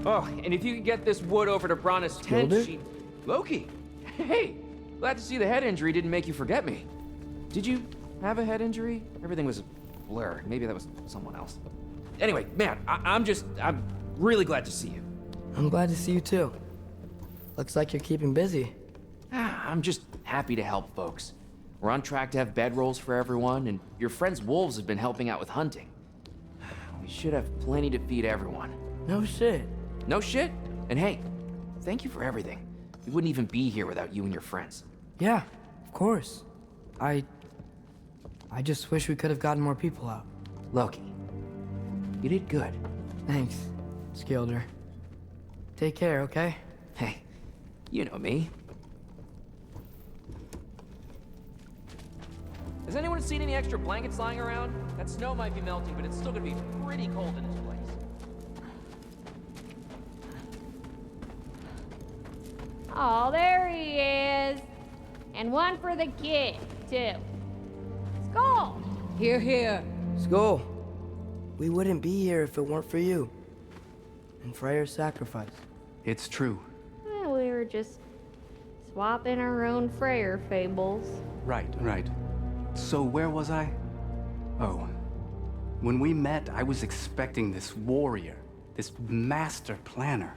Oh, and if you could get this wood over to Brana's tent, Skilled it? Loki! Hey! Glad to see the head injury didn't make you forget me. Did you have a head injury? Everything was a blur. Maybe that was someone else. Anyway, man, I'm really glad to see you. I'm glad to see you too. Looks like you're keeping busy. I'm just happy to help folks. We're on track to have bedrolls for everyone, and your friend's wolves have been helping out with hunting. We should have plenty to feed everyone. No shit. No shit? And hey, thank you for everything. We wouldn't even be here without you and your friends. Yeah, of course. I just wish we could have gotten more people out. Loki, you did good. Thanks, Skilder. Take care, okay? Hey, you know me. Has anyone seen any extra blankets lying around? That snow might be melting, but it's still gonna be pretty cold in this place. Oh, there he is. And one for the kid, too. Skull! Here, here. Skull. We wouldn't be here if it weren't for you. And Freyr's sacrifice. It's true. Well, we were just swapping our own Freyr fables. Right. So where was I? Oh. When we met, I was expecting this warrior, this master planner,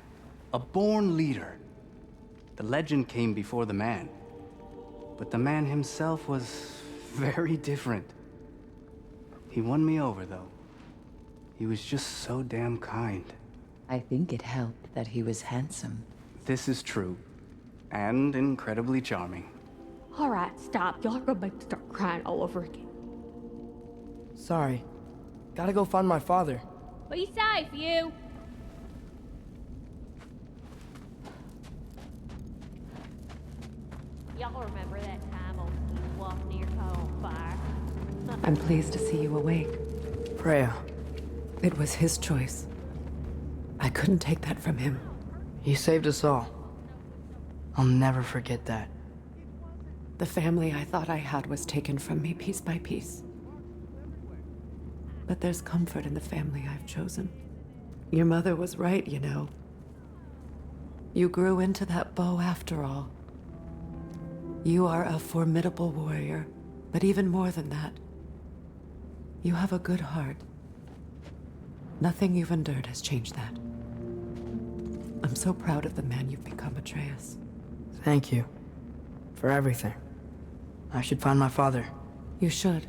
a born leader. The legend came before the man. But the man himself was very different. He won me over, though. He was just so damn kind. I think it helped that he was handsome. This is true. And incredibly charming. All right, stop. Y'all are gonna make me start crying all over again. Sorry. Gotta go find my father. Be safe, you. Y'all remember that time old Ski walked near caught on fire? I'm pleased to see you awake. Freya. It was his choice. I couldn't take that from him. He saved us all. I'll never forget that. The family I thought I had was taken from me piece by piece. But there's comfort in the family I've chosen. Your mother was right, you know. You grew into that bow after all. You are a formidable warrior, but even more than that, you have a good heart. Nothing you've endured has changed that. I'm so proud of the man you've become, Atreus. Thank you. For everything. I should find my father. You should.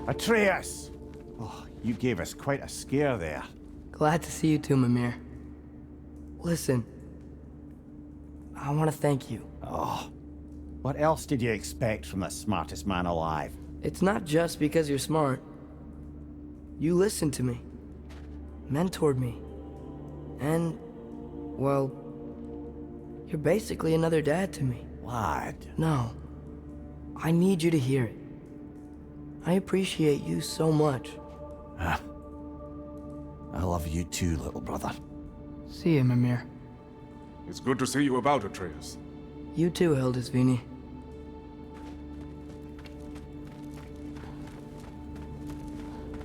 Atreus! Oh, you gave us quite a scare there. Glad to see you too, Mimir. Listen. I want to thank you. Oh. What else did you expect from the smartest man alive? It's not just because you're smart. You listened to me. Mentored me. And, well, you're basically another dad to me. Lad. No. I need you to hear it. I appreciate you so much. I love you too, little brother. See you, Mimir. It's good to see you about, Atreus. You too, Hildisvini.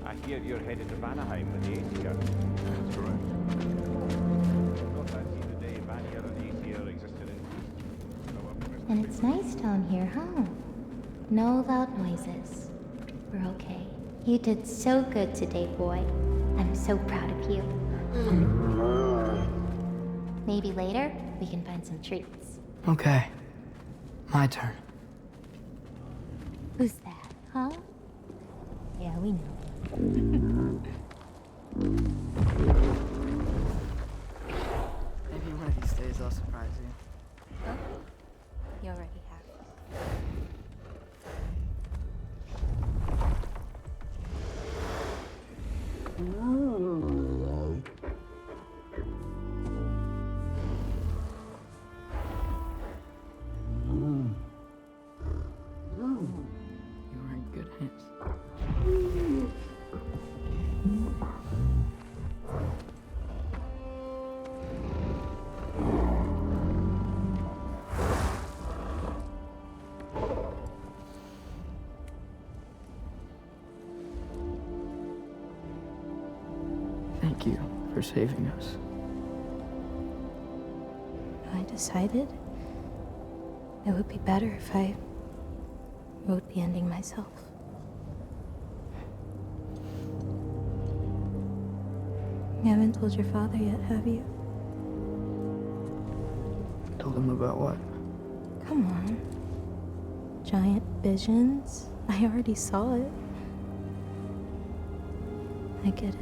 I hear you're headed to Vanaheim with the Aesir. That's correct. Thought I'd seen the day Vanir and Aesir existed in. And it's nice down here, huh? No loud noises. We're okay. You did so good today, boy. I'm so proud of you. Maybe later, we can find some treats. Okay. My turn. Who's that, huh? Yeah, we know. Maybe one of these days I'll surprise you. Huh? You already have. You're in good hands. Thank you for saving us. I decided it would be better if I wrote the ending myself. You haven't told your father yet, have you? Told him about what? Come on. Giant visions? I already saw it. I get it.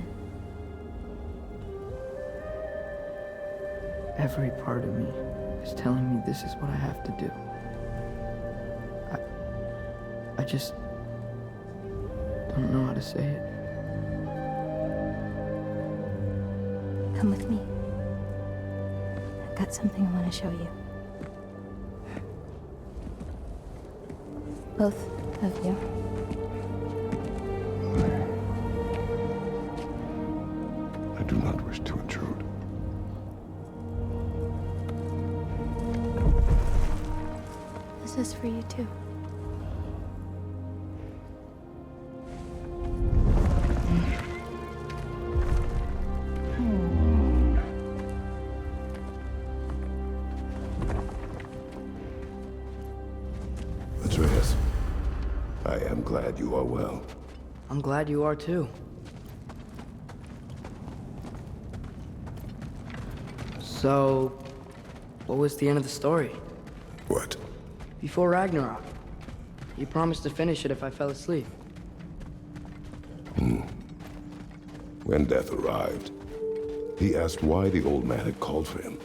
Every part of me is telling me this is what I have to do. I just don't know how to say it. Come with me. I've got something I want to show you. Both of you. I do not wish to intrude. This is for you too. glad you are well. I'm glad you are too. So, what was the end of the story? What? Before Ragnarok. You promised to finish it if I fell asleep. When death arrived, he asked why the old man had called for him.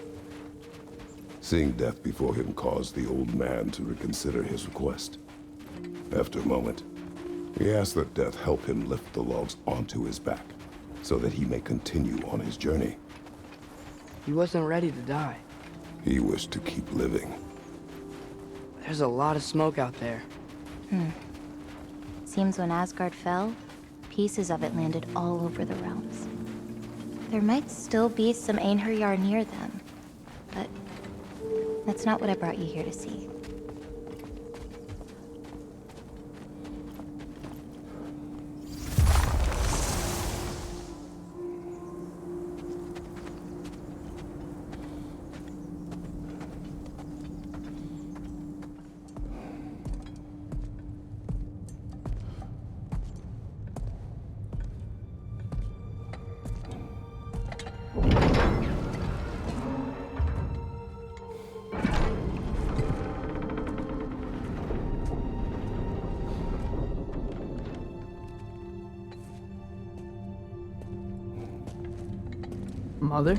Seeing death before him caused the old man to reconsider his request. After a moment, he asked that death help him lift the logs onto his back, so that he may continue on his journey. He wasn't ready to die. He wished to keep living. There's a lot of smoke out there. Seems when Asgard fell, pieces of it landed all over the realms. There might still be some Einherjar near them, but that's not what I brought you here to see. Mother?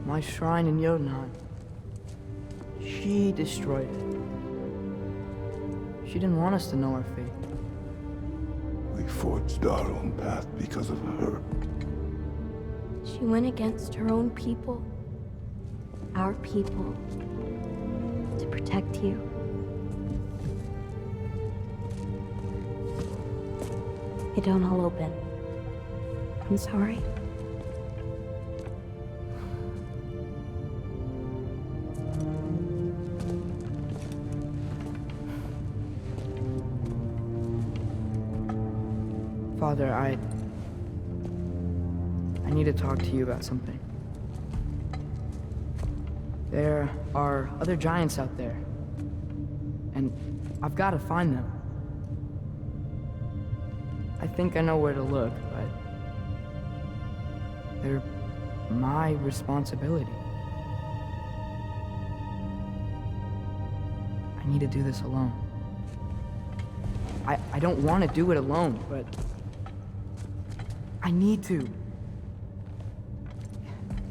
My shrine in Jotunheim. She destroyed it. She didn't want us to know our fate. We forged our own path because of her. She went against her own people. Our people. To protect you. It don't all open. I'm sorry. Father, I need to talk to you about something. There are other giants out there, and I've got to find them. I think I know where to look, but they're my responsibility. I need to do this alone. I don't want to do it alone, but I need to.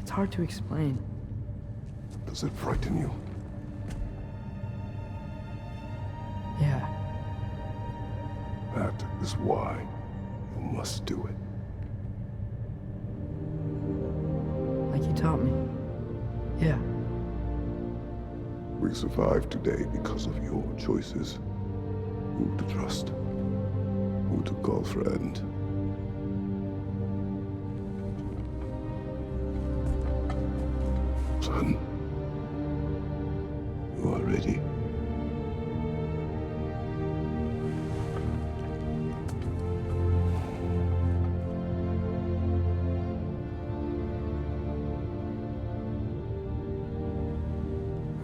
It's hard to explain. Does it frighten you? Yeah. That is why you must do it. Like you taught me. Yeah. We survive today because of your choices. Who to trust, who to call friend. Son, you are ready.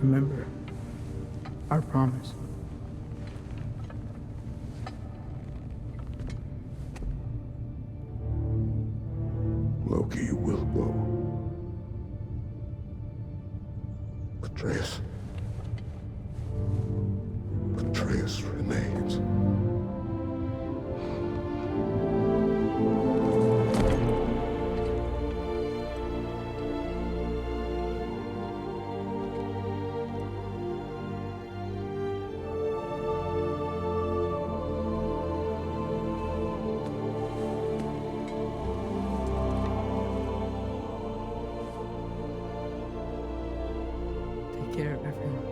Remember our promise. Loki will go. Atreus. Atreus remains. Take care of everyone.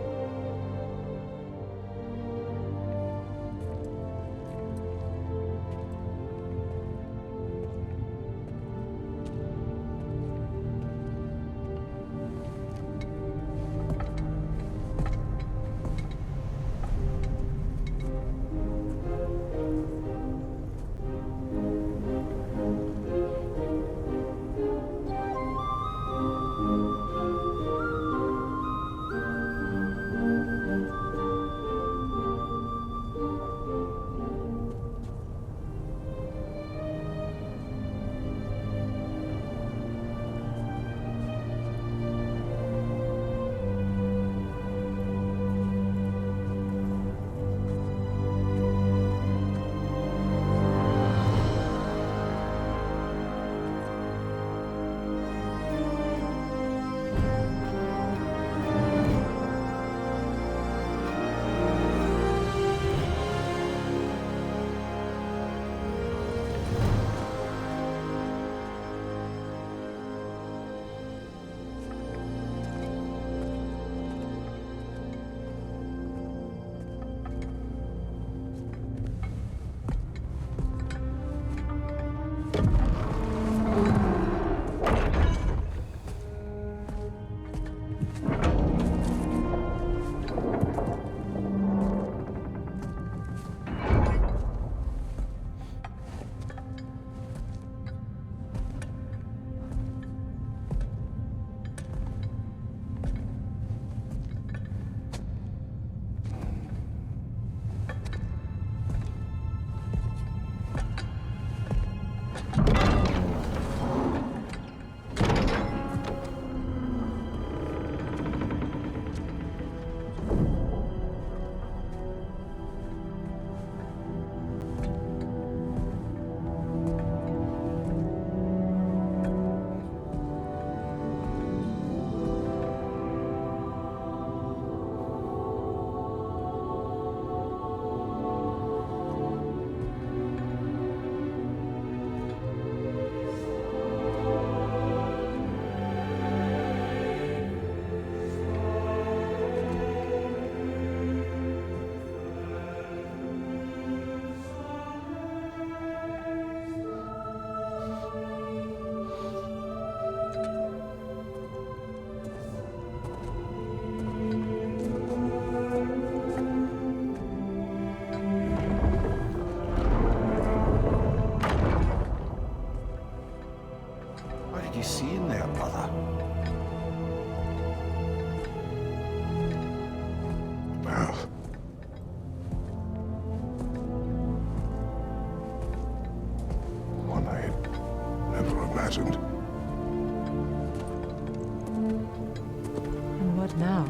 now?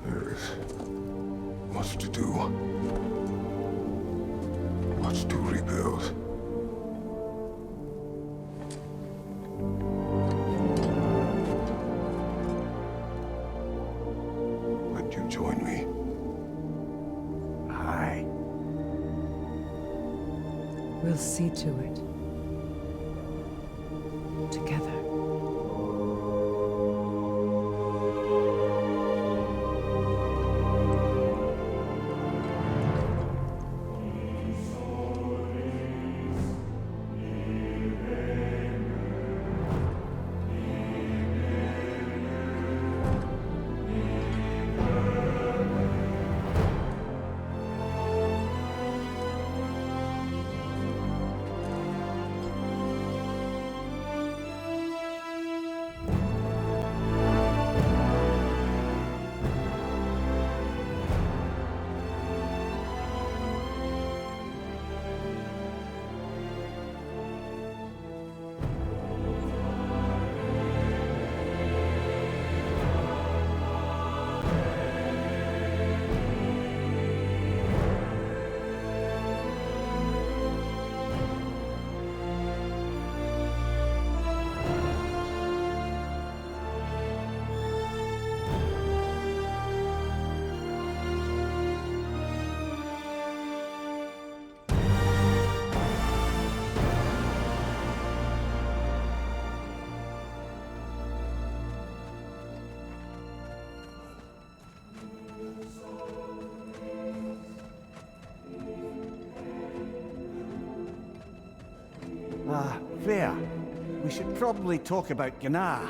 There is much to do. Much to rebuild. Would you join me? Aye. We'll see to it. Together. Freya, we should probably talk about Gná.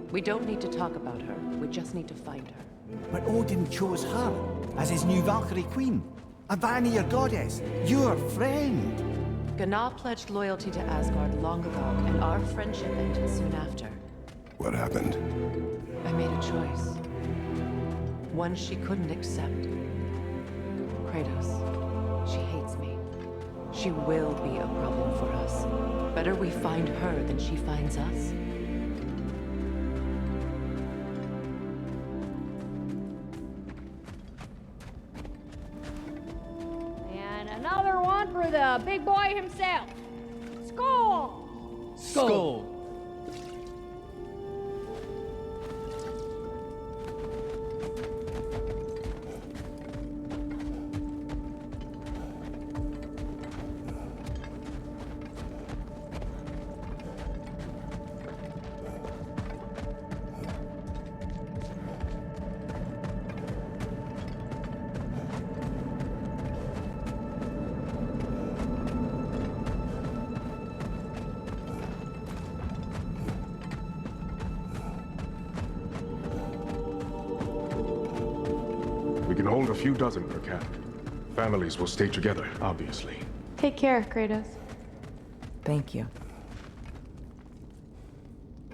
We don't need to talk about her. We just need to find her. But Odin chose her as his new Valkyrie queen. A Vanir goddess, your friend. Gná pledged loyalty to Asgard long ago, and our friendship ended soon after. What happened? I made a choice. One she couldn't accept. Kratos. She hates me. She will be a problem for us. Better we find her than she finds us. And another one for the big boy himself. Skull! Skull! We can hold a few dozen per camp. Families will stay together, obviously. Take care, Kratos. Thank you.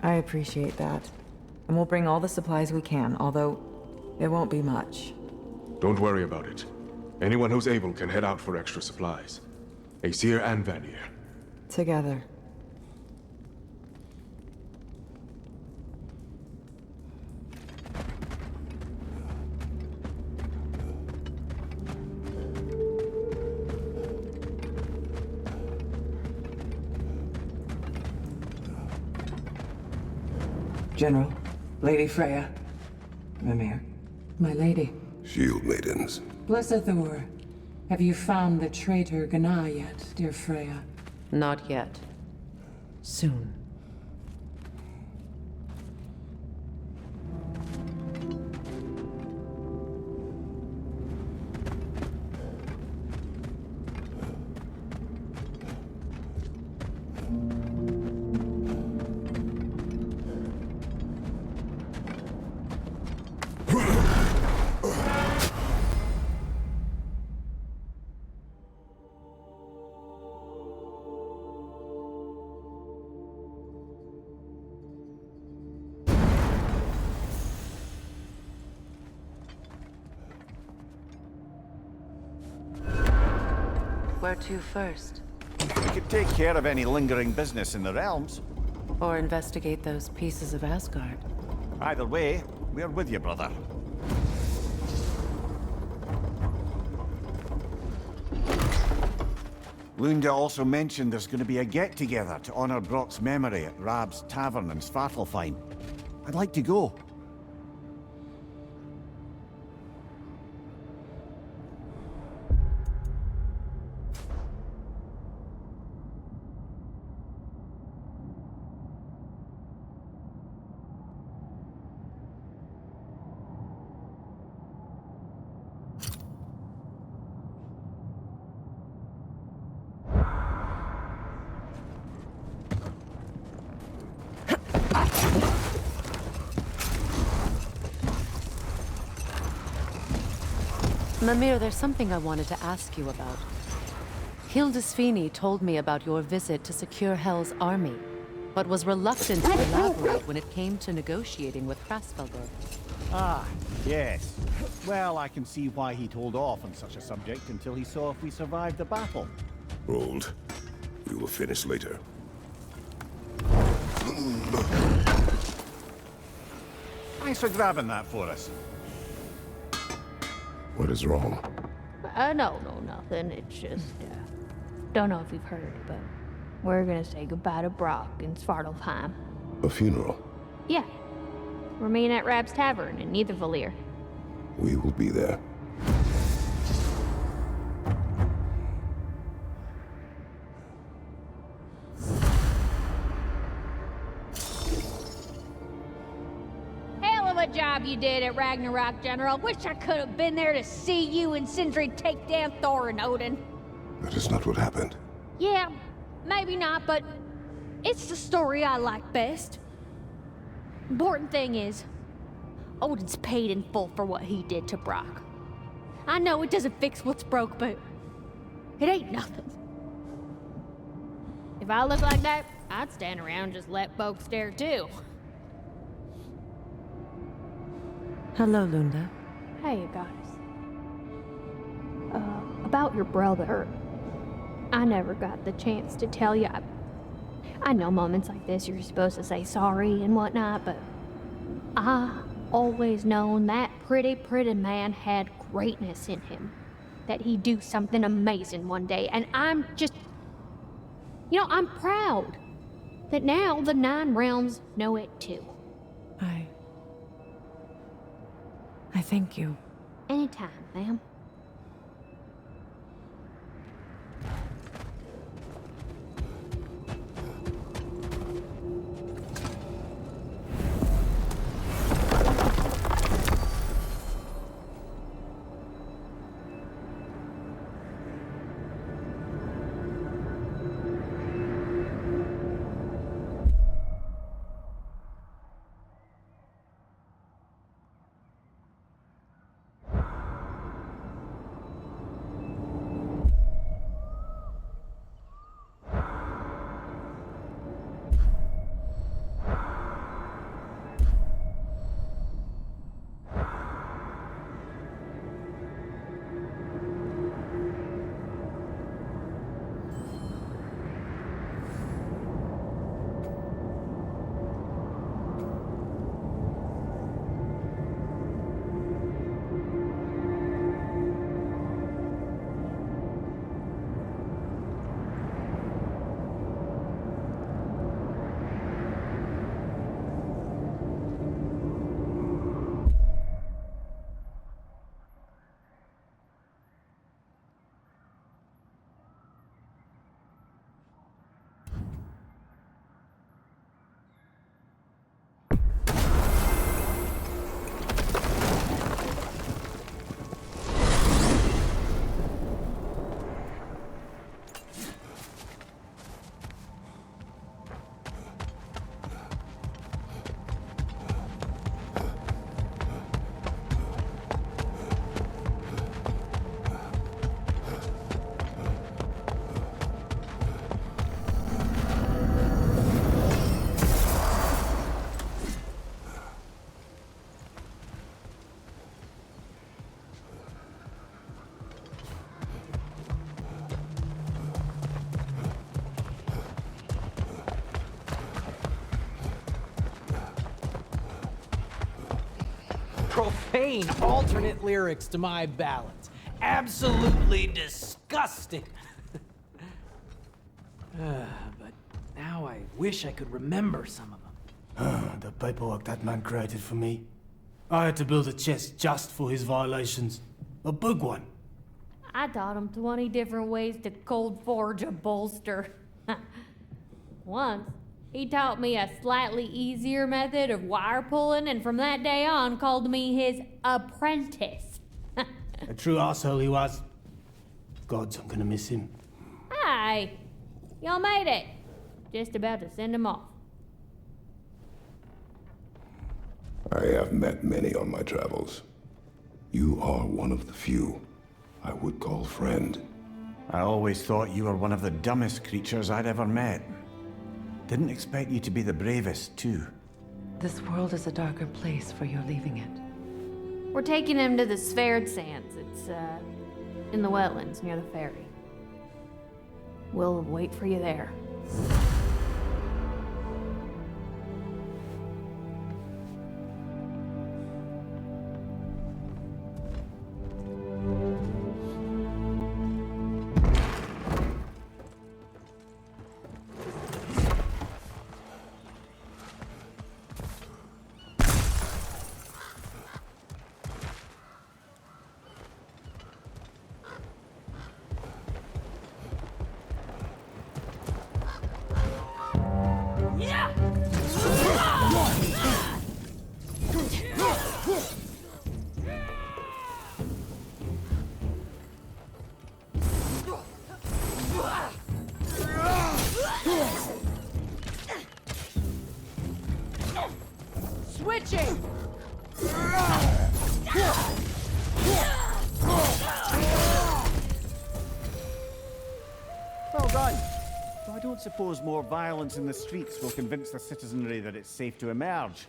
I appreciate that. And we'll bring all the supplies we can, although it won't be much. Don't worry about it. Anyone who's able can head out for extra supplies. Aesir and Vanir. Together. General, Lady Freya, Mimir, my lady. Shield maidens. Blessed Thor, have you found the traitor Gná yet, dear Freya? Not yet. Soon. Where to first? We could take care of any lingering business in the realms. Or investigate those pieces of Asgard. Either way, we're with you, brother. Lunda also mentioned there's going to be a get-together to honor Brok's memory at Rab's Tavern in Svartalfheim. I'd like to go. Mimir, there's something I wanted to ask you about. Hildisvini told me about your visit to secure Hell's army, but was reluctant to elaborate when it came to negotiating with Hrasvelgr. Ah, yes. Well, I can see why he'd hold off on such a subject until he saw if we survived the battle. Hold. We will finish later. Thanks for grabbing that for us. What is wrong? No, nothing. It's just, don't know if you've heard, but we're gonna say goodbye to Brok in Svartalfheim. A funeral. Yeah. We're meeting at Rab's Tavern in Niedervalir. We will be there. Hell of a job you did at Ragnarok, General. Wish I could have been there to see you and Sindri take down Thor and Odin. That is not what happened. Yeah, maybe not, but it's the story I like best. Important thing is, Odin's paid in full for what he did to Brok. I know it doesn't fix what's broke, but it ain't nothing. If I looked like that, I'd stand around and just let folks stare too. Hello, Lunda. Hey, guys. About your brother. I never got the chance to tell you. I know moments like this you're supposed to say sorry and whatnot, but I always known that pretty man had greatness in him. That he'd do something amazing one day, and I'm just... You know, I'm proud that now the Nine Realms know it too. I thank you. Anytime, ma'am. profane alternate lyrics to my ballads. Absolutely disgusting. But now I wish I could remember some of them. The paperwork that man created for me. I had to build a chest just for his violations. A big one. I taught him 20 different ways to cold forge a bolster. Once, he taught me a slightly easier method of wire pulling, and from that day on called me his apprentice. A true asshole he was. Gods, I'm gonna miss him. Hi, y'all made it. Just about to send him off. I have met many on my travels. You are one of the few I would call friend. I always thought you were one of the dumbest creatures I'd ever met. Didn't expect you to be the bravest, too. This world is a darker place for your leaving it. We're taking him to the Sverd Sands. It's, in the wetlands near the ferry. We'll wait for you there. Switching! Well done. So I don't suppose more violence in the streets will convince the citizenry that it's safe to emerge.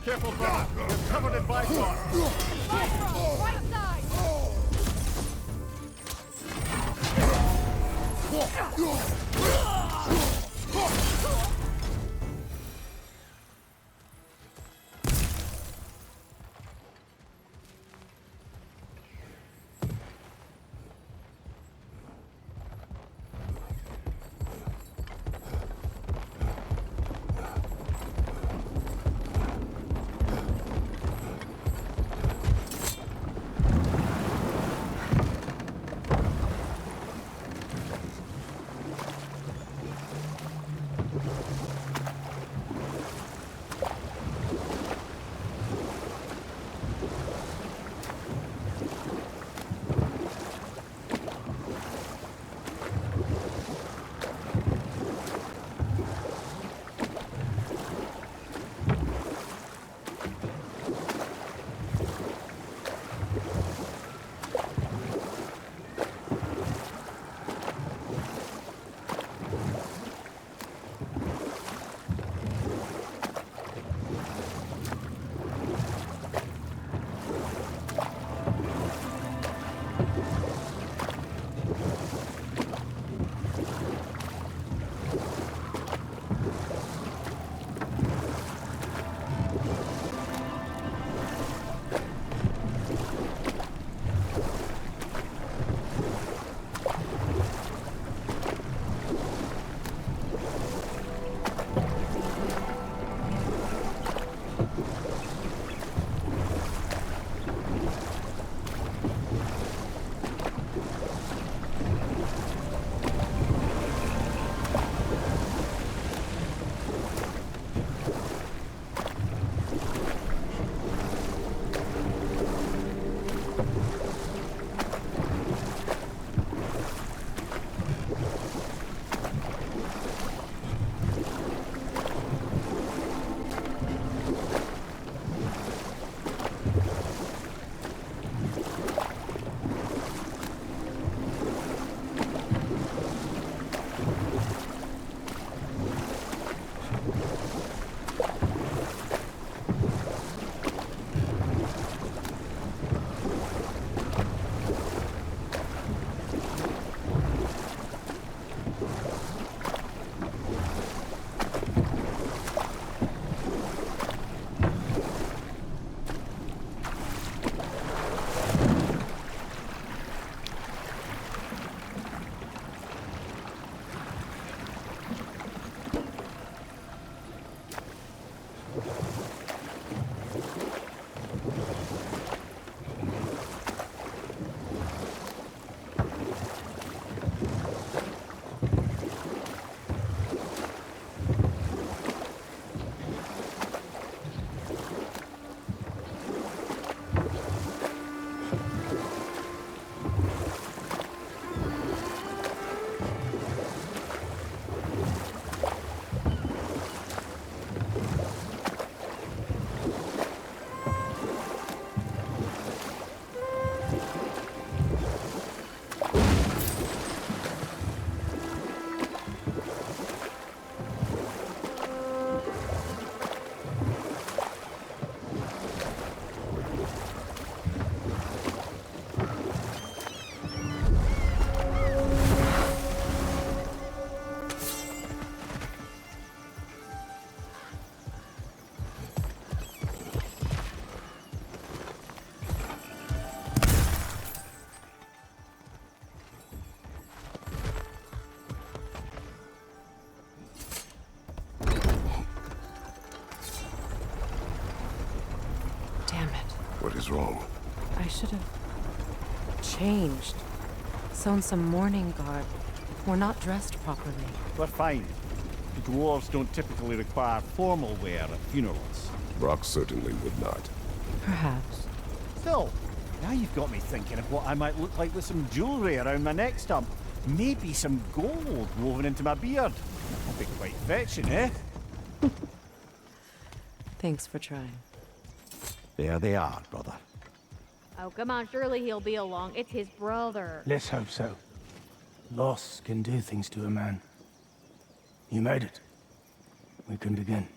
Careful, Brok. You're covered in Bifrost. Bifrost, right side! What is wrong? I should have changed. Sewn some mourning garb. We're not dressed properly. We're fine. The dwarves don't typically require formal wear at funerals. Brok certainly would not. Perhaps. Still, now you've got me thinking of what I might look like with some jewellery around my neck stump. Maybe some gold woven into my beard. That'd be quite fetching, eh? Thanks for trying. There they are, brother. Oh, come on, surely he'll be along. It's his brother. Let's hope so. Loss can do things to a man. You made it. We can begin.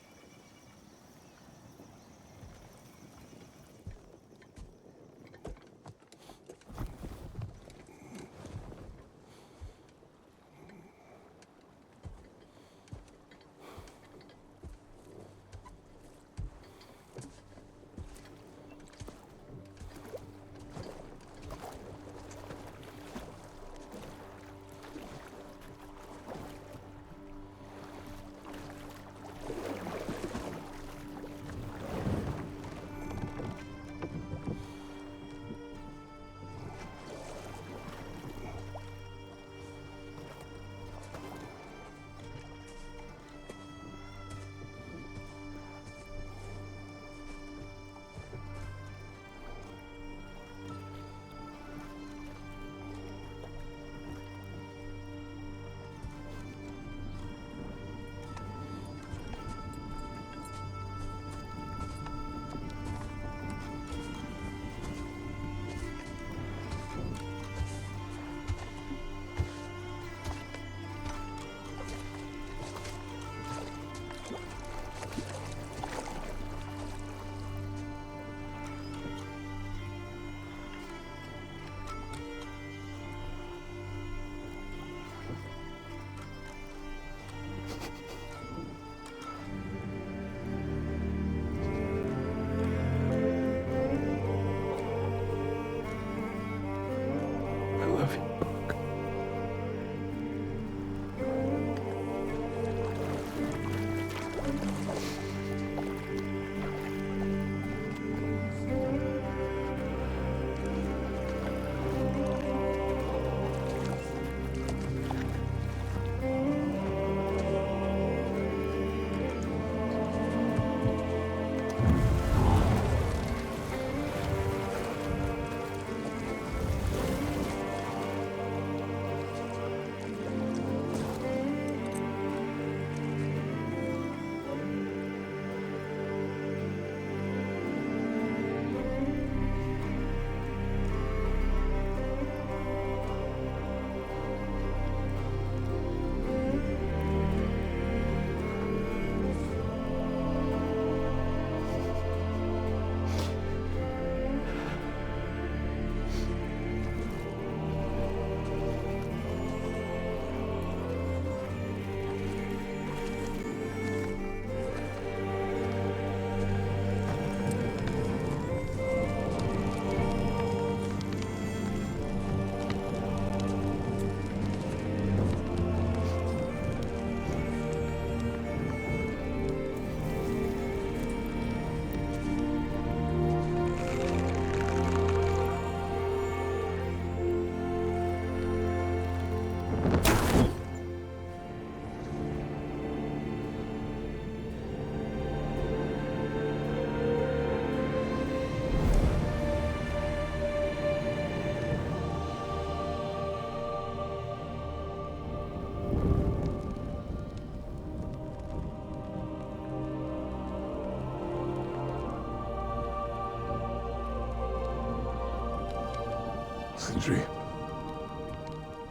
Sindri.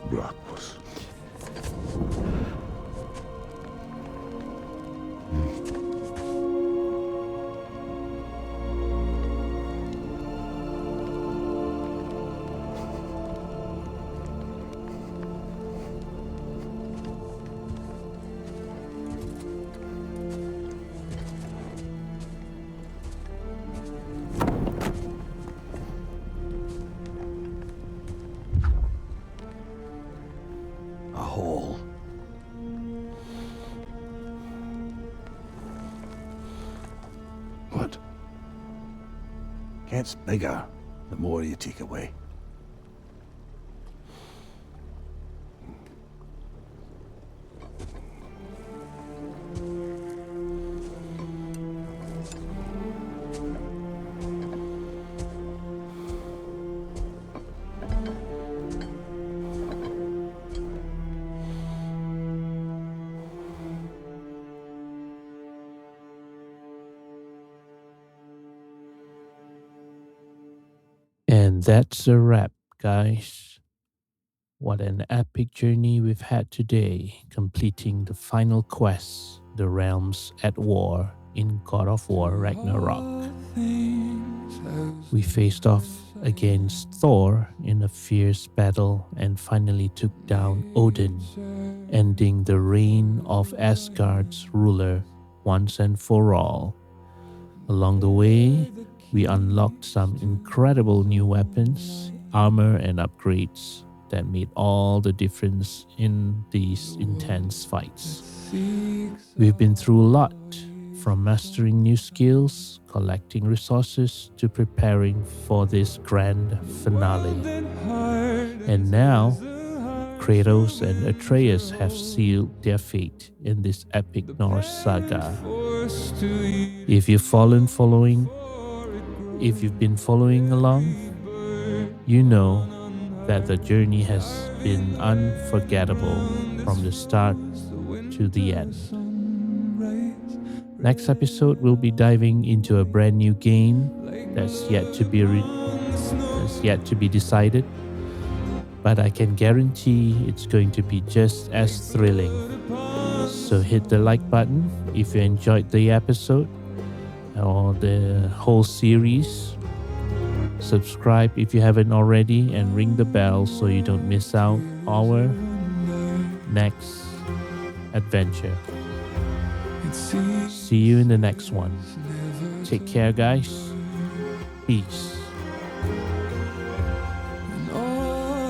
Brok was... Gets bigger the more you take away. And that's a wrap, guys. What an epic journey we've had today, completing the final quest, the realms at war in God of War Ragnarok. We faced off against Thor in a fierce battle and finally took down Odin, ending the reign of Asgard's ruler once and for all. Along the way, we unlocked some incredible new weapons, armor, and upgrades that made all the difference in these intense fights. We've been through a lot, from mastering new skills, collecting resources, to preparing for this grand finale. And now, Kratos and Atreus have sealed their fate in this epic Norse saga. If you've been following along, you know that the journey has been unforgettable from the start to the end. Next episode, we'll be diving into a brand new game that's yet to be decided, but I can guarantee it's going to be just as thrilling. So hit the like button if you enjoyed the episode or the whole series. Subscribe if you haven't already, and ring the bell so you don't miss out our next adventure. See you in the next one. Take care, guys. Peace.